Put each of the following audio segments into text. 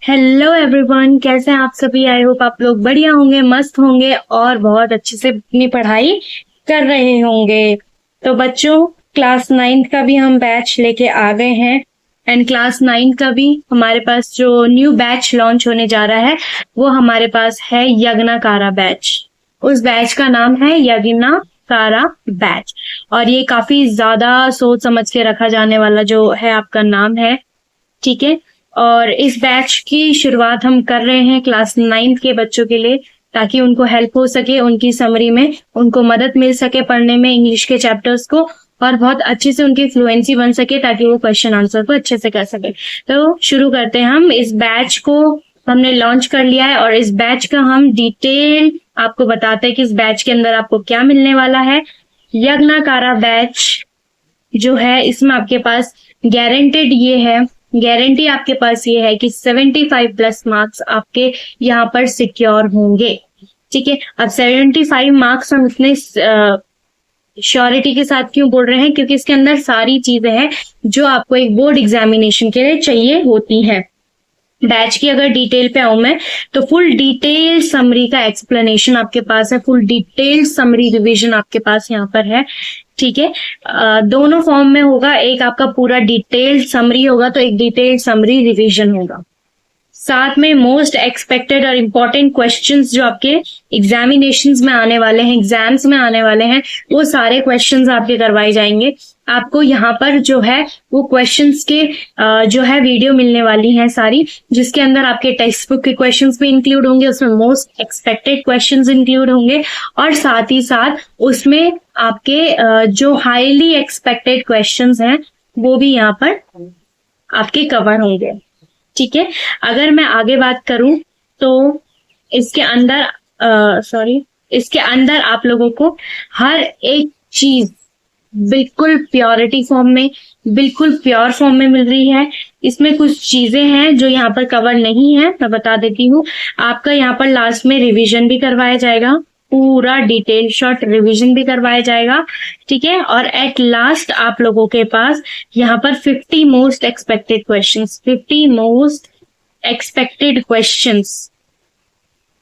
Hello everyone, कैसे हैं आप सभी। आई होप आप लोग बढ़िया होंगे, मस्त होंगे और बहुत अच्छे से अपनी पढ़ाई कर रहे होंगे। तो बच्चों, क्लास 9th का भी हम बैच लेके आ गए हैं एंड क्लास 9th का भी हमारे पास जो न्यू बैच लॉन्च होने जा रहा है वो हमारे पास है यज्ञनाकारा बैच। उस बैच का नाम है यज्ञनाकारा बैच और ये काफी ज्यादा सोच समझ के रखा जाने वाला जो है आपका नाम है, ठीक है। और इस बैच की शुरुआत हम कर रहे हैं क्लास 9th के बच्चों के लिए, ताकि उनको हेल्प हो सके, उनकी समरी में उनको मदद मिल सके पढ़ने में इंग्लिश के चैप्टर्स को, और बहुत अच्छे से उनकी फ्लुएंसी बन सके ताकि वो क्वेश्चन आंसर को अच्छे से कर सके। तो शुरू करते हैं। हम इस बैच को हमने लॉन्च कर लिया है और इस बैच का हम डिटेल आपको बताते हैं कि इस बैच के अंदर आपको क्या मिलने वाला है। यज्ञनाकारा बैच जो है इसमें आपके पास गारंटेड ये है, गारंटी आपके पास ये है कि 75 प्लस मार्क्स आपके यहाँ पर सिक्योर होंगे, ठीक है। अब 75 मार्क्स हम इतने श्योरिटी के साथ क्यों बोल रहे हैं, क्योंकि इसके अंदर सारी चीजें हैं जो आपको एक बोर्ड एग्जामिनेशन के लिए चाहिए होती हैं। बैच की अगर डिटेल पे आऊं मैं तो फुल डिटेल समरी का एक्सप्लेनेशन आपके पास है, फुल डिटेल समरी रिवीजन आपके पास यहाँ पर है, ठीक है। दोनों फॉर्म में होगा, एक आपका पूरा डिटेल समरी होगा तो एक डिटेल समरी रिवीजन होगा। साथ में मोस्ट एक्सपेक्टेड और इम्पोर्टेंट क्वेश्चंस जो आपके एग्जामिनेशंस में आने वाले हैं, एग्जाम्स में आने वाले हैं, वो सारे क्वेश्चंस आपके करवाए जाएंगे। आपको यहाँ पर जो है वो क्वेश्चंस के जो है वीडियो मिलने वाली हैं सारी, जिसके अंदर आपके टेक्स्ट बुक के क्वेश्चंस भी इंक्लूड होंगे, उसमें मोस्ट एक्सपेक्टेड क्वेश्चंस इंक्लूड होंगे और साथ ही साथ उसमें आपके जो हाईली एक्सपेक्टेड क्वेश्चंस हैं वो भी यहाँ पर आपके कवर होंगे, ठीक है। अगर मैं आगे बात करूं तो इसके अंदर आप लोगों को हर एक चीज बिल्कुल प्योरिटी फॉर्म में, बिल्कुल प्योर फॉर्म में मिल रही है। इसमें कुछ चीजें हैं जो यहाँ पर कवर नहीं है, मैं बता देती हूँ। आपका यहाँ पर लास्ट में रिवीजन भी करवाया जाएगा, पूरा डिटेल शॉर्ट रिवीजन भी करवाया जाएगा, ठीक है। और एट लास्ट आप लोगों के पास यहाँ पर 50 most expected questions, 50 most expected questions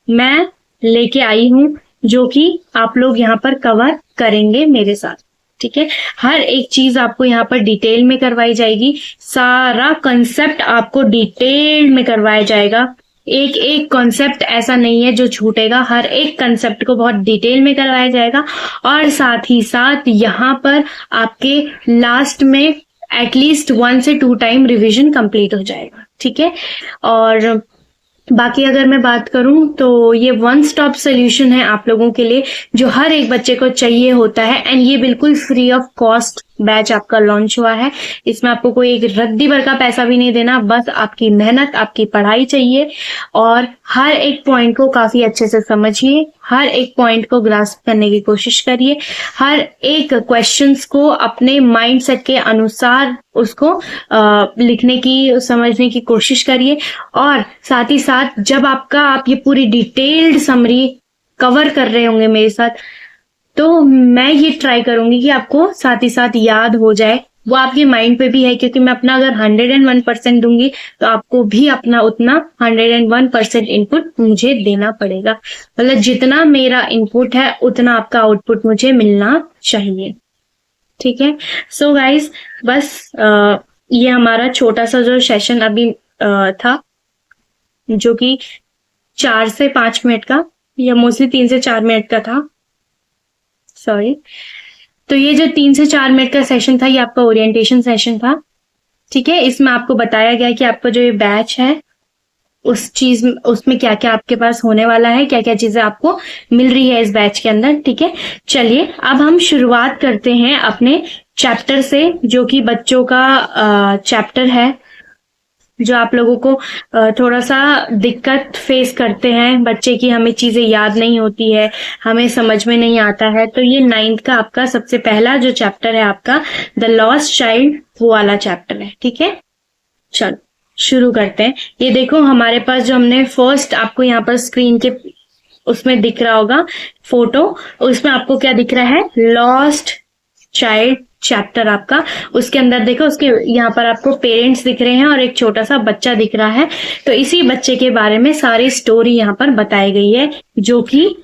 मैं लेके आई हूं जो कि आप लोग यहाँ पर कवर करेंगे मेरे साथ, ठीक है। हर एक चीज आपको यहाँ पर डिटेल में करवाई जाएगी, सारा कंसेप्ट आपको डिटेल में करवाया जाएगा। एक एक कॉन्सेप्ट ऐसा नहीं है जो छूटेगा, हर एक कॉन्सेप्ट को बहुत डिटेल में करवाया जाएगा और साथ ही साथ यहाँ पर आपके लास्ट में एटलीस्ट 1 से 2 टाइम रिवीजन कंप्लीट हो जाएगा, ठीक है। और बाकी अगर मैं बात करूं तो ये वन स्टॉप सोल्यूशन है आप लोगों के लिए जो हर एक बच्चे को चाहिए होता है एंड ये बिल्कुल फ्री ऑफ कॉस्ट बैच आपका लॉन्च हुआ है। इसमें आपको कोई एक रद्दी भर का पैसा भी नहीं देना, बस आपकी मेहनत, आपकी पढ़ाई चाहिए और हर एक पॉइंट को काफी अच्छे से समझिए, हर एक पॉइंट को ग्रास्प करने की कोशिश करिए, हर एक क्वेश्चंस को अपने माइंडसेट के अनुसार उसको लिखने की, समझने की कोशिश करिए। और साथ ही साथ जब आप ये पूरी डिटेल्ड समरी कवर कर रहे होंगे मेरे साथ, तो मैं ये ट्राई करूंगी कि आपको साथ ही साथ याद हो जाए, वो आपके माइंड पे भी है, क्योंकि मैं अपना अगर 101% दूंगी तो आपको भी अपना उतना 101% इनपुट मुझे देना पड़ेगा। मतलब जितना मेरा इनपुट है उतना आपका आउटपुट मुझे मिलना चाहिए, ठीक है। सो गाइस, बस ये हमारा छोटा सा जो सेशन अभी था जो कि 4 से 5 मिनट का या मोस्टली 3 से 4 मिनट का था, सॉरी। तो ये जो 3 से 4 मिनट का सेशन था ये आपका ओरिएंटेशन सेशन था, ठीक है। इसमें आपको बताया गया कि आपका जो ये बैच है उसमें क्या क्या आपके पास होने वाला है, क्या क्या चीजें आपको मिल रही है इस बैच के अंदर, ठीक है। चलिए अब हम शुरुआत करते हैं अपने चैप्टर से, जो कि बच्चों का चैप्टर है जो आप लोगों को थोड़ा सा दिक्कत फेस करते हैं बच्चे की, हमें चीजें याद नहीं होती है, हमें समझ में नहीं आता है। तो ये 9th का आपका सबसे पहला जो चैप्टर है आपका द लॉस्ट चाइल्ड, वो वाला चैप्टर है, ठीक है। चलो शुरू करते हैं। ये देखो हमारे पास जो हमने फर्स्ट, आपको यहाँ पर स्क्रीन के उसमें दिख रहा होगा फोटो, उसमें आपको क्या दिख रहा है, लॉस्ट चाइल्ड चैप्टर आपका। उसके अंदर देखो, उसके यहाँ पर आपको पेरेंट्स दिख रहे हैं और एक छोटा सा बच्चा दिख रहा है। तो इसी बच्चे के बारे में सारी स्टोरी यहाँ पर बताई गई है, जो कि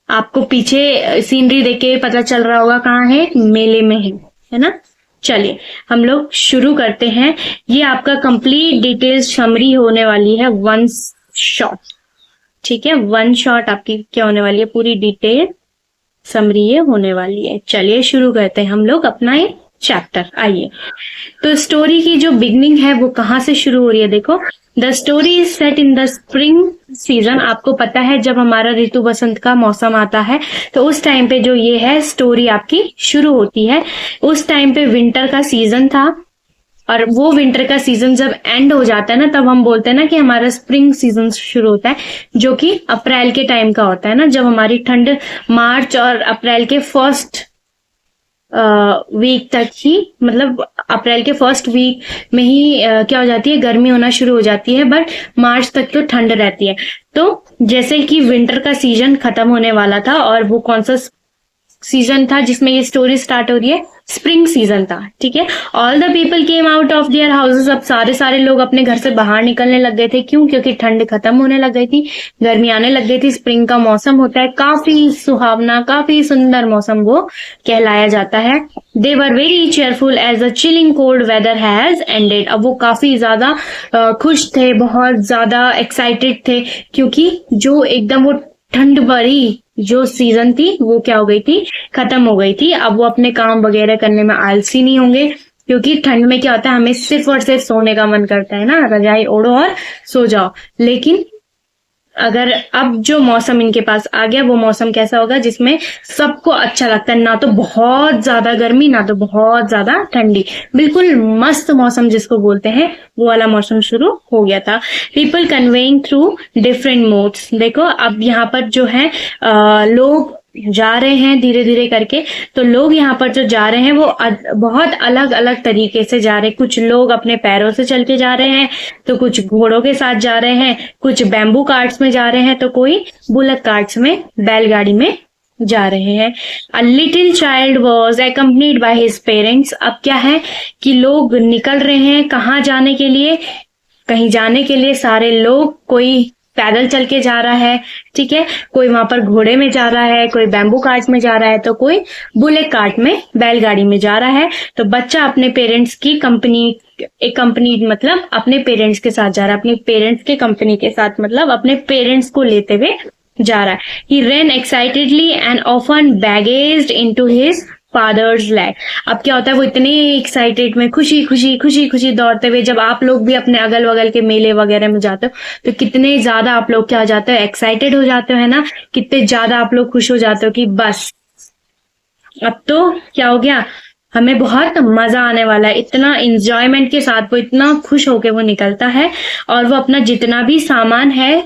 आपको पीछे सीनरी देख के पता चल रहा होगा कहाँ है, मेले में है ना। चलिए हम लोग शुरू करते हैं। ये आपका कंप्लीट डिटेल समरी होने वाली है, वन शॉट, ठीक है। वन शॉट आपकी क्या होने वाली है, पूरी डिटेल समरी ये होने वाली है। चलिए शुरू करते हैं हम लोग अपना ये चैप्टर। आइए, तो स्टोरी की जो बिगनिंग है वो कहाँ से शुरू हो रही है, देखो। The story is set in the spring season. आपको पता है जब हमारा ऋतु बसंत का मौसम आता है तो उस टाइम पे जो ये है स्टोरी आपकी शुरू होती है। उस टाइम पे विंटर का सीजन था, और वो विंटर का सीजन जब एंड हो जाता है ना, तब हम बोलते हैं ना कि हमारा स्प्रिंग सीजन शुरू होता है, जो कि अप्रैल के टाइम का होता है ना, जब हमारी ठंड मार्च और अप्रैल के फर्स्ट वीक तक ही, मतलब अप्रैल के फर्स्ट वीक में ही क्या हो जाती है, गर्मी होना शुरू हो जाती है, बट मार्च तक तो ठंड रहती है। तो जैसे कि विंटर का सीजन खत्म होने वाला था, और वो कौन सा सीजन था जिसमें ये स्टोरी स्टार्ट हो रही है, स्प्रिंग सीजन था, ठीक है। All the people came out of their houses. अब सारे लोग अपने घर से बाहर निकलने लग गए थे। क्यों? क्योंकि ठंड खत्म होने लग गई थी, गर्मी आने लग गई थी। स्प्रिंग का मौसम होता है काफी सुहावना, काफी सुंदर मौसम वो कहलाया जाता है। They were very cheerful as the chilling cold weather has ended. अब वो काफी ज्यादा खुश थे, बहुत ज्यादा एक्साइटेड थे, क्योंकि जो एकदम वो ठंड भरी जो सीजन थी वो क्या हो गई थी, खत्म हो गई थी। अब वो अपने काम वगैरह करने में आलसी नहीं होंगे, क्योंकि ठंड में क्या होता है, हमें सिर्फ और सिर्फ सोने का मन करता है ना, रजाई ओढ़ो और सो जाओ। लेकिन अगर अब जो मौसम इनके पास आ गया, वो मौसम कैसा होगा जिसमें सबको अच्छा लगता है, ना तो बहुत ज्यादा गर्मी ना तो बहुत ज्यादा ठंडी, बिल्कुल मस्त मौसम जिसको बोलते हैं, वो वाला मौसम शुरू हो गया था। People conveying through different modes. देखो अब यहाँ पर जो है लोग जा रहे हैं धीरे धीरे करके, तो लोग यहाँ पर जो जा रहे हैं वो बहुत अलग अलग तरीके से जा रहे हैं। कुछ लोग अपने पैरों से चल के जा रहे हैं, तो कुछ घोड़ों के साथ जा रहे हैं, कुछ बैम्बू कार्ट्स में जा रहे हैं, तो कोई बुलक कार्ट्स में, बैलगाड़ी में जा रहे हैं। A little child was accompanied by his parents. अब क्या है कि लोग निकल रहे हैं कहाँ जाने के लिए, कहीं जाने के लिए सारे लोग, कोई पैदल चल के जा रहा है, ठीक है, कोई वहां पर घोड़े में जा रहा है, कोई बैम्बू कार्ट में जा रहा है, तो कोई बुलेट कार्ट में, बैलगाड़ी में जा रहा है। तो बच्चा अपने पेरेंट्स की कंपनी मतलब अपने पेरेंट्स के साथ जा रहा है, अपने पेरेंट्स के कंपनी के साथ मतलब अपने पेरेंट्स को लेते हुए जा रहा है। He ran excitedly and often baggaged into his father's leg. अब क्या होता है, वो इतने एक्साइटेड में खुशी दौड़ते हुए, जब आप लोग भी अपने अगल बगल के मेले वगैरह में जाते हो तो कितने ज्यादा आप लोग क्या हो जाते हो, एक्साइटेड हो जाते हो, है ना, कितने ज्यादा आप लोग खुश हो जाते हो कि बस अब तो क्या हो गया, हमें बहुत मजा आने वाला है। इतना एंजॉयमेंट के साथ वो इतना खुश होके वो निकलता है, और वो अपना जितना भी सामान है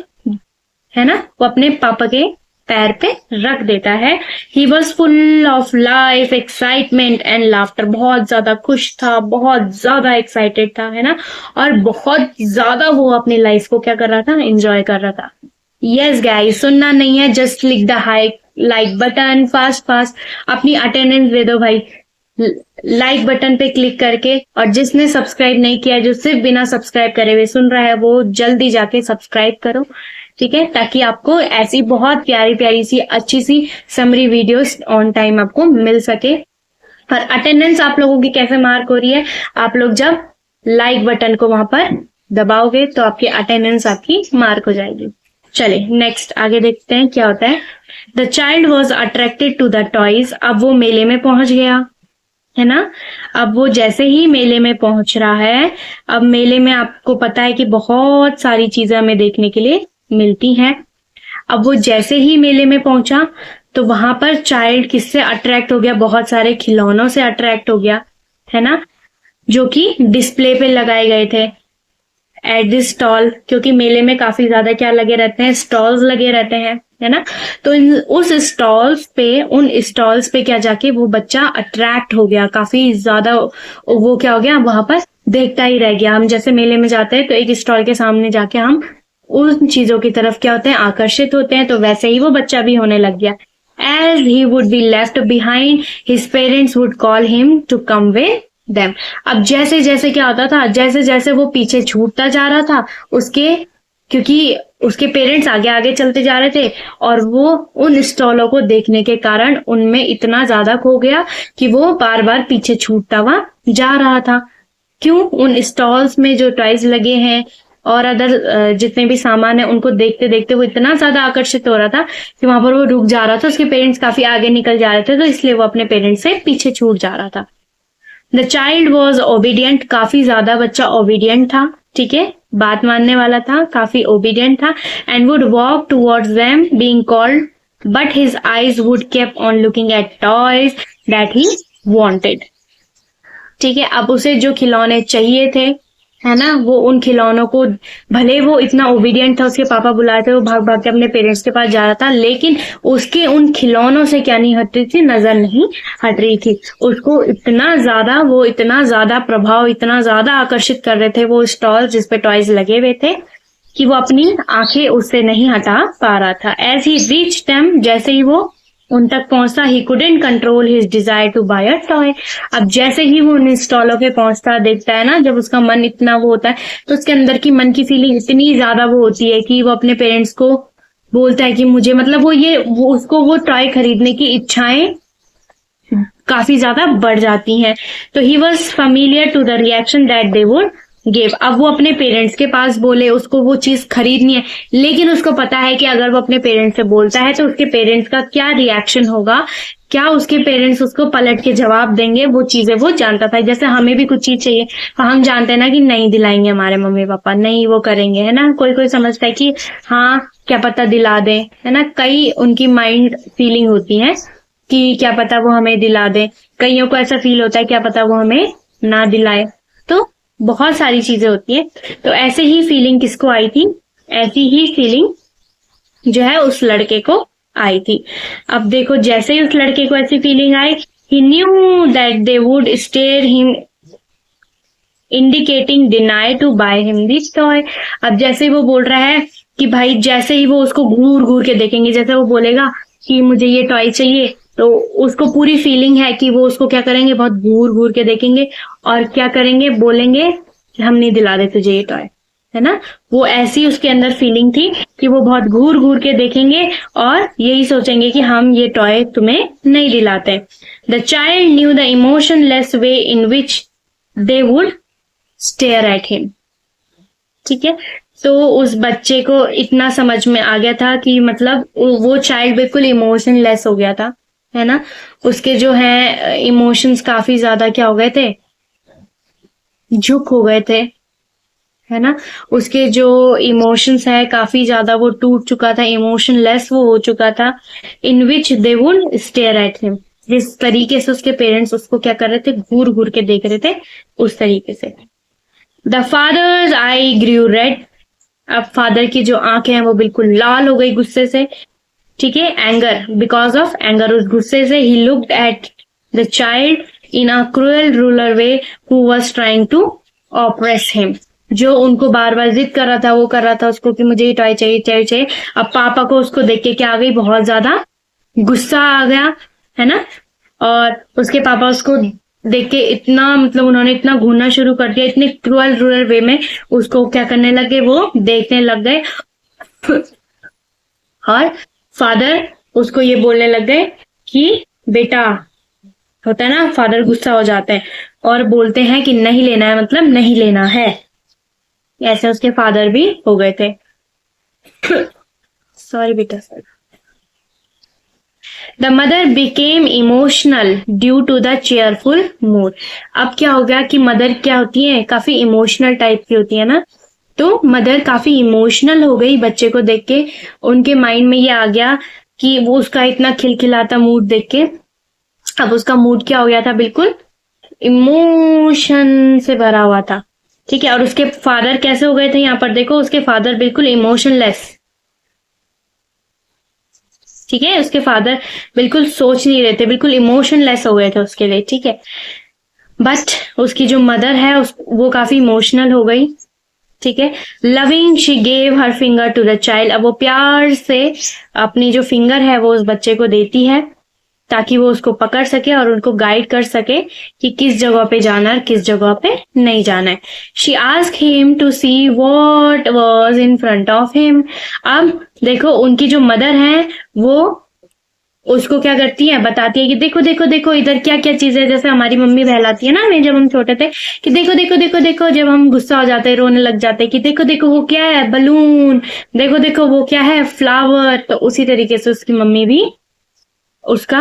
ना, वो अपने पापा के पैर पे रख देता है। He was full of life, excitement and laughter. बहुत ज्यादा खुश था, बहुत ज्यादा एक्साइटेड था, है ना, और बहुत ज्यादा वो अपनी लाइफ को क्या कर रहा था, एंजॉय कर रहा था। यस गाइस, सुनना नहीं है, just click the like button fast. अपनी अटेंडेंस दे दो भाई लाइक बटन पे क्लिक करके। और जिसने सब्सक्राइब नहीं किया, जो सिर्फ बिना सब्सक्राइब करे हुए सुन रहा है, वो जल्दी जाके सब्सक्राइब करो, ठीक है, ताकि आपको ऐसी बहुत प्यारी प्यारी सी अच्छी सी समरी वीडियोस ऑन टाइम आपको मिल सके। और अटेंडेंस आप लोगों की कैसे मार्क हो रही है, आप लोग जब लाइक बटन को वहां पर दबाओगे तो आपकी अटेंडेंस आपकी मार्क हो जाएगी। चले नेक्स्ट आगे देखते हैं क्या होता है। The child was attracted to the toys. अब वो मेले में पहुंच गया, है ना। अब वो जैसे ही मेले में पहुंच रहा है, अब मेले में आपको पता है कि बहुत सारी चीजें हमें देखने के लिए मिलती हैं। अब वो जैसे ही मेले में पहुंचा तो वहां पर चाइल्ड किससे अट्रैक्ट हो गया, बहुत सारे खिलौनों से अट्रैक्ट हो गया, है ना, जो कि डिस्प्ले पे लगाए गए थे एट दिस स्टॉल, क्योंकि मेले में काफी ज्यादा क्या लगे रहते हैं, स्टॉल्स लगे रहते हैं, है ना। तो उन स्टॉल्स पे क्या जाके वो बच्चा अट्रैक्ट हो गया, काफी ज्यादा वो क्या हो गया, वहां पर देखता ही रह गया। हम जैसे मेले में जाते हैं तो एक स्टॉल के सामने जाके हम उन चीजों की तरफ क्या होते हैं, आकर्षित होते हैं, तो वैसे ही वो बच्चा भी होने लग गया। As he would be left behind, his parents would call him to come with them. अब जैसे जैसे क्या होता था, जैसे जैसे वो पीछे छूटता जा रहा था उसके, क्योंकि उसके पेरेंट्स आगे आगे चलते जा रहे थे और वो उन स्टॉलों को देखने के कारण उनमें इतना ज्यादा खो गया कि वो बार बार पीछे छूटता हुआ जा रहा था। क्यों? उन स्टॉल्स में जो टॉयज लगे हैं और अदर जितने भी सामान है उनको देखते देखते वो इतना ज्यादा आकर्षित हो रहा था कि वहां पर वो रुक जा रहा था। उसके पेरेंट्स काफी आगे निकल जा रहे थे तो इसलिए वो अपने पेरेंट्स से पीछे छूट जा रहा था। द चाइल्ड वॉज ओबीडियंट, काफी ज्यादा बच्चा ओबीडियंट था, ठीक है, बात मानने वाला था, काफी ओबीडियंट था। And would walk towards them being called, but his eyes would keep on looking at toys that he wanted. ठीक है, अब उसे जो खिलौने चाहिए थे, है ना, वो उन खिलौनों को, भले वो इतना ओबीडियंट था, उसके पापा बुलाए थे, वो भाग भाग के अपने पेरेंट्स के पास जा रहा था, लेकिन उसके उन खिलौनों से क्या नहीं हट रही थी, नजर नहीं हट रही थी। उसको इतना ज्यादा प्रभाव, इतना ज्यादा आकर्षित कर रहे थे वो स्टॉल जिसपे टॉयज लगे हुए थे कि वो अपनी आंखें उससे नहीं हटा पा रहा था। एज ही रीच देम, जैसे ही वो उन तक पहुंचता, he couldn't control his desire to buy a toy. अब जैसे ही वो उन स्टॉलों पे पहुंचता, देखता है ना, जब उसका मन इतना वो होता है तो उसके अंदर की मन की फीलिंग इतनी ज्यादा वो होती है कि वो अपने पेरेंट्स को बोलता है कि मुझे, मतलब वो उसको वो टॉय खरीदने की इच्छाएं काफी ज्यादा बढ़ जाती हैं। तो he was familiar to the reaction that they would give. अब वो अपने पेरेंट्स के पास बोले, उसको वो चीज खरीदनी है, लेकिन उसको पता है कि अगर वो अपने पेरेंट्स से बोलता है तो उसके पेरेंट्स का क्या रिएक्शन होगा, क्या उसके पेरेंट्स उसको पलट के जवाब देंगे, वो चीजें वो जानता था। जैसे हमें भी कुछ चीज चाहिए, हम जानते हैं ना कि नहीं दिलाएंगे हमारे मम्मी पापा, नहीं वो करेंगे, है ना। कोई कोई समझता है कि हाँ क्या पता दिला दे, है ना। कई उनकी माइंड फीलिंग होती है कि क्या पता वो हमें दिला दे, कईयों को ऐसा फील होता है क्या पता वो हमें ना दिलाए, तो बहुत सारी चीजें होती है। तो ऐसे ही फीलिंग किसको आई थी, ऐसी ही फीलिंग जो है उस लड़के को आई थी। अब देखो, जैसे ही उस लड़के को ऐसी फीलिंग आई, he knew that they would stare him indicating deny to buy him this toy. अब जैसे ही वो बोल रहा है कि भाई, जैसे ही वो उसको घूर घूर के देखेंगे, जैसे वो बोलेगा कि मुझे ये टॉय चाहिए, तो उसको पूरी फीलिंग है कि वो उसको क्या करेंगे, बहुत घूर घूर के देखेंगे और क्या करेंगे, बोलेंगे कि हम नहीं दिला दे तुझे ये टॉय, है ना। वो ऐसी उसके अंदर फीलिंग थी कि वो बहुत घूर घूर के देखेंगे और यही सोचेंगे कि हम ये टॉय तुम्हें नहीं दिलाते। The child new the emotionless way in which they would stare at him. ठीक है, तो उस बच्चे को इतना समझ में आ गया था कि मतलब वो चाइल्ड बिल्कुल इमोशनलेस हो गया था, है ना। उसके जो है इमोशंस काफी ज्यादा क्या हो गए थे, झुक हो गए थे, है ना। उसके जो इमोशंस है काफी ज्यादा वो टूट चुका था, इमोशनलेस वो हो चुका था। In which they would stare at him, जिस तरीके से उसके पेरेंट्स उसको क्या कर रहे थे, घूर घूर के देख रहे थे, उस तरीके से। The father's eye grew red. अब फादर की जो आंखें हैं वो बिल्कुल लाल हो गई गुस्से से, ठीक है, एंगर, बिकॉज ऑफ एंगर, उस गुस्से से। He looked at the child in a cruel ruler way who was trying to oppress him, जो उनको बार बार जिद कर रहा था, वो कर रहा था उसको कि मुझे ये टॉय चाहिए चाहिए चाहिए। अब पापा को उसको देख के क्या आ गई, बहुत ज्यादा गुस्सा आ गया, है ना। और उसके पापा उसको देख के इतना, मतलब उन्होंने इतना घूरना शुरू कर दिया, इतने क्रूअल रूरल वे में उसको क्या करने लगे, वो देखने लग गए। और फादर उसको ये बोलने लग गए कि बेटा, होता है ना, फादर गुस्सा हो जाते हैं और बोलते हैं कि नहीं लेना है, मतलब नहीं लेना है। ऐसे उसके फादर भी हो गए थे। सॉरी बेटा, sorry. The mother became emotional due to the cheerful mood. अब क्या हो गया कि मदर क्या होती है, काफी इमोशनल टाइप की होती है ना, तो मदर काफी इमोशनल हो गई बच्चे को देख के। उनके माइंड में ये आ गया कि वो उसका इतना खिलखिलाता मूड देख के, अब उसका मूड क्या हो गया था, बिल्कुल इमोशन से भरा हुआ था, ठीक है। और उसके फादर कैसे हो गए थे, यहाँ पर देखो, उसके फादर बिल्कुल इमोशनलेस, ठीक है, उसके फादर बिल्कुल सोच नहीं रहे थे, बिल्कुल इमोशनलेस हो गए थे उसके लिए, ठीक है। बट उसकी जो मदर है वो काफी इमोशनल हो गई, ठीक है। Loving she gave her finger to the child, अब वो प्यार से अपनी जो फिंगर है वो उस बच्चे को देती है ताकि वो उसको पकड़ सके और उनको गाइड कर सके कि किस जगह पे जाना है, किस जगह पे नहीं जाना है। She ask him to see what was in front of him. अब देखो उनकी जो मदर है वो उसको क्या करती है, बताती है कि देखो देखो देखो इधर क्या क्या चीजें, जैसे हमारी मम्मी बहलाती है ना हमें जब हम छोटे थे कि देखो देखो देखो देखो, जब हम गुस्सा हो जाते रोने लग जाते कि देखो देखो वो क्या है, बलून, देखो देखो वो क्या है, फ्लावर। तो उसी तरीके से उसकी मम्मी भी उसका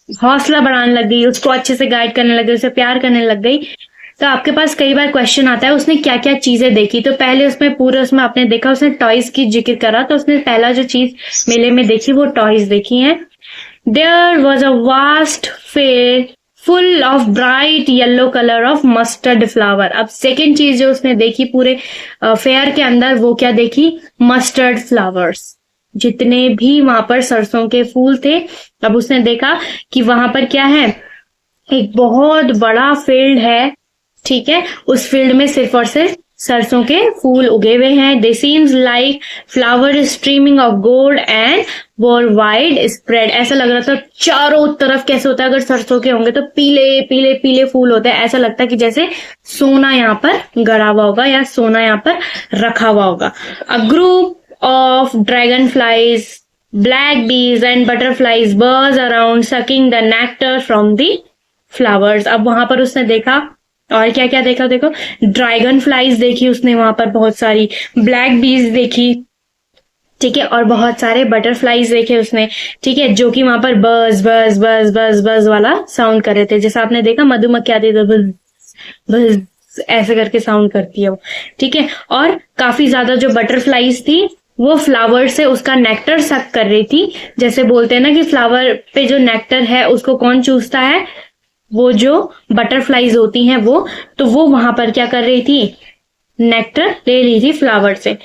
हौसला बढ़ाने लग गई, उसको अच्छे से गाइड करने लग गई, उसे प्यार करने लग गई। तो आपके पास कई बार क्वेश्चन आता है उसने क्या क्या चीजें देखी, तो पहले उसमें पूरे उसमें आपने देखा उसने टॉयज की जिक्र करा, तो उसने पहला जो चीज मेले में देखी वो टॉयज देखी हैं। There was a vast field full of bright yellow colour of mustard flower. अब सेकेंड चीज जो उसने देखी पूरे फेयर के अंदर वो क्या देखी, मस्टर्ड फ्लावर्स। जितने भी वहां पर सरसों के फूल थे, अब उसने देखा कि वहां पर क्या है, एक बहुत बड़ा फील्ड है, ठीक है। उस फील्ड में सिर्फ और सिर्फ सरसों के फूल उगे हुए हैं। They seems like flower streaming of gold and war wide spread. ऐसा लग रहा था चारों तरफ, कैसे होता है अगर सरसों के होंगे तो पीले पीले पीले फूल होते हैं, ऐसा लगता है कि जैसे सोना यहाँ पर गड़ा हुआ होगा या सोना यहाँ पर रखा हुआ होगा। A group of dragonflies, black bees and butterflies buzz around sucking the nectar from the flowers। अब वहां पर उसने देखा और क्या क्या देखा, देखो ड्रैगन फ्लाइज देखी उसने वहां पर बहुत सारी, ब्लैक बीज देखी, ठीक है, और बहुत सारे बटरफ्लाइज देखे उसने, ठीक है, जो कि वहां पर बज बज बज बज बज वाला साउंड कर रहे थे। जैसा आपने देखा मधुमक्खी आती है बज बज ऐसे करके साउंड करती है वो, ठीक है। और काफी ज्यादा जो बटरफ्लाइज थी वो फ्लावर से उसका नेक्टर सक कर रही थी। जैसे बोलते हैं ना कि फ्लावर पे जो नेक्टर है उसको कौन चूसता है, वो जो बटरफ्लाइज होती हैं वो, तो वो वहां पर क्या कर रही थी, नेक्टर ले रही थी फ्लावर से।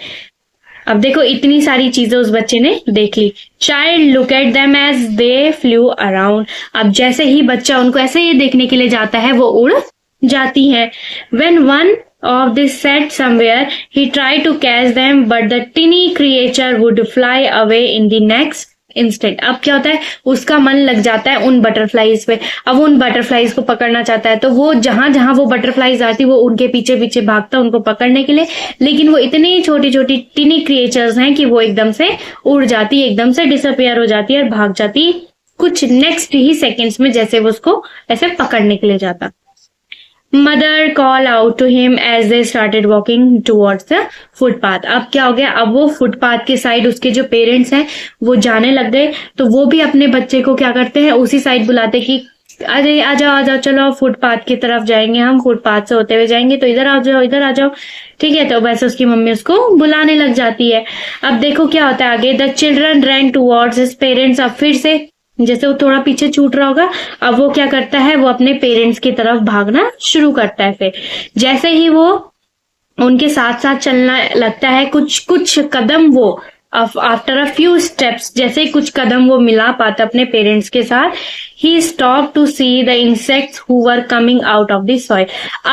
अब देखो इतनी सारी चीजें उस बच्चे ने देख ली। Child look at them as they flew around. अब जैसे ही बच्चा उनको ऐसे ही देखने के लिए जाता है वो उड़ जाती है। When one of this sat somewhere, he tried to catch them, but the tiny creature would fly away in the next instant। अब क्या होता है, उसका मन लग जाता है उन बटरफ्लाइज पे। अब उन बटरफ्लाइज को पकड़ना चाहता है तो वो जहां जहां वो बटरफ्लाइज आती वो उनके पीछे पीछे भागता उनको पकड़ने के लिए, लेकिन वो इतनी छोटी छोटी टिनी क्रिएचर्स हैं कि वो एकदम से उड़ जाती, एकदम से डिसअपियर हो जाती है और भाग जाती कुछ नेक्स्ट ही सेकेंड्स में, जैसे वो उसको ऐसे पकड़ने के लिए जाता। Mother call out to him as they started walking towards the footpath. अब क्या हो गया, अब वो फुटपाथ के साइड उसके जो पेरेंट्स हैं वो जाने लग गए, तो वो भी अपने बच्चे को क्या करते हैं उसी साइड बुलाते कि अरे आ जाओ आ जाओ, चलो फुटपाथ की तरफ जाएंगे, हम फुटपाथ से होते हुए जाएंगे, तो इधर आ जाओ इधर आ जाओ, ठीक है। तो वैसे उसकी मम्मी उसको बुलाने लग जाती है। अब देखो क्या होता है आगे, the children rain towards his parents. अब फिर से जैसे वो थोड़ा पीछे छूट रहा होगा, अब वो क्या करता है, वो अपने पेरेंट्स की तरफ भागना शुरू करता है। फिर जैसे ही वो उनके साथ साथ चलना लगता है, कुछ कुछ कदम वो आफ्टर अ फ्यू स्टेप्स, जैसे कुछ कदम वो मिला पाता अपने पेरेंट्स के साथ, he stop to see the insects who were coming out of the soil.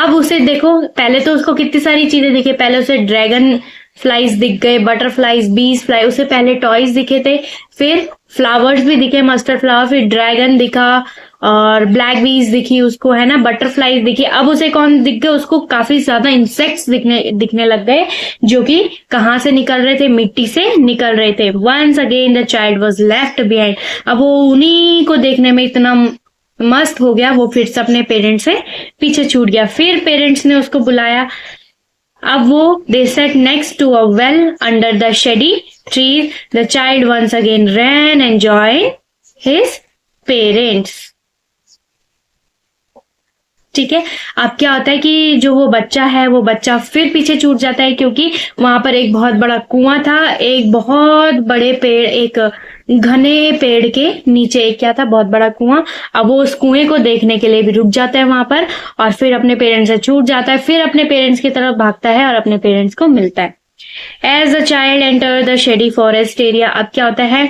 अब उसे देखो, पहले तो उसको कितनी सारी चीजें दिखे, पहले उसे ड्रैगन फ्लाइज दिख गए, बटरफ्लाइज, बीज फ्लाई, उसे पहले टॉयज दिखे थे, फिर फ्लावर्स भी दिखे, मस्टर्ड फ्लावर, फिर ड्रैगन दिखा और ब्लैक बीज दिखी उसको, है ना, बटरफ्लाइज दिखी। अब उसे कौन दिख गए, उसको काफी ज्यादा इंसेक्ट्स दिखने लग गए, जो कि कहाँ से निकल रहे थे, मिट्टी से निकल रहे थे। Once again the child was left behind. अब वो उन्हीं को देखने में इतना मस्त हो गया, वो फिर से अपने पेरेंट्स से पीछे छूट गया। फिर पेरेंट्स ने उसको बुलाया। अब वो they sat next to a well under the shady tree. The child once again ran and join his parents, ठीक है। अब क्या होता है कि जो वो बच्चा है वो बच्चा फिर पीछे छूट जाता है, क्योंकि वहां पर एक बहुत बड़ा कुआं था, एक बहुत बड़े पेड़, एक घने पेड़ के नीचे एक क्या था, बहुत बड़ा कुआं। अब वो उस कुएं को देखने के लिए भी रुक जाता है वहां पर, और फिर अपने पेरेंट्स से छूट जाता है, फिर अपने पेरेंट्स की तरफ भागता है और अपने पेरेंट्स को मिलता है। As the child enter the shady forest area. अब क्या होता है,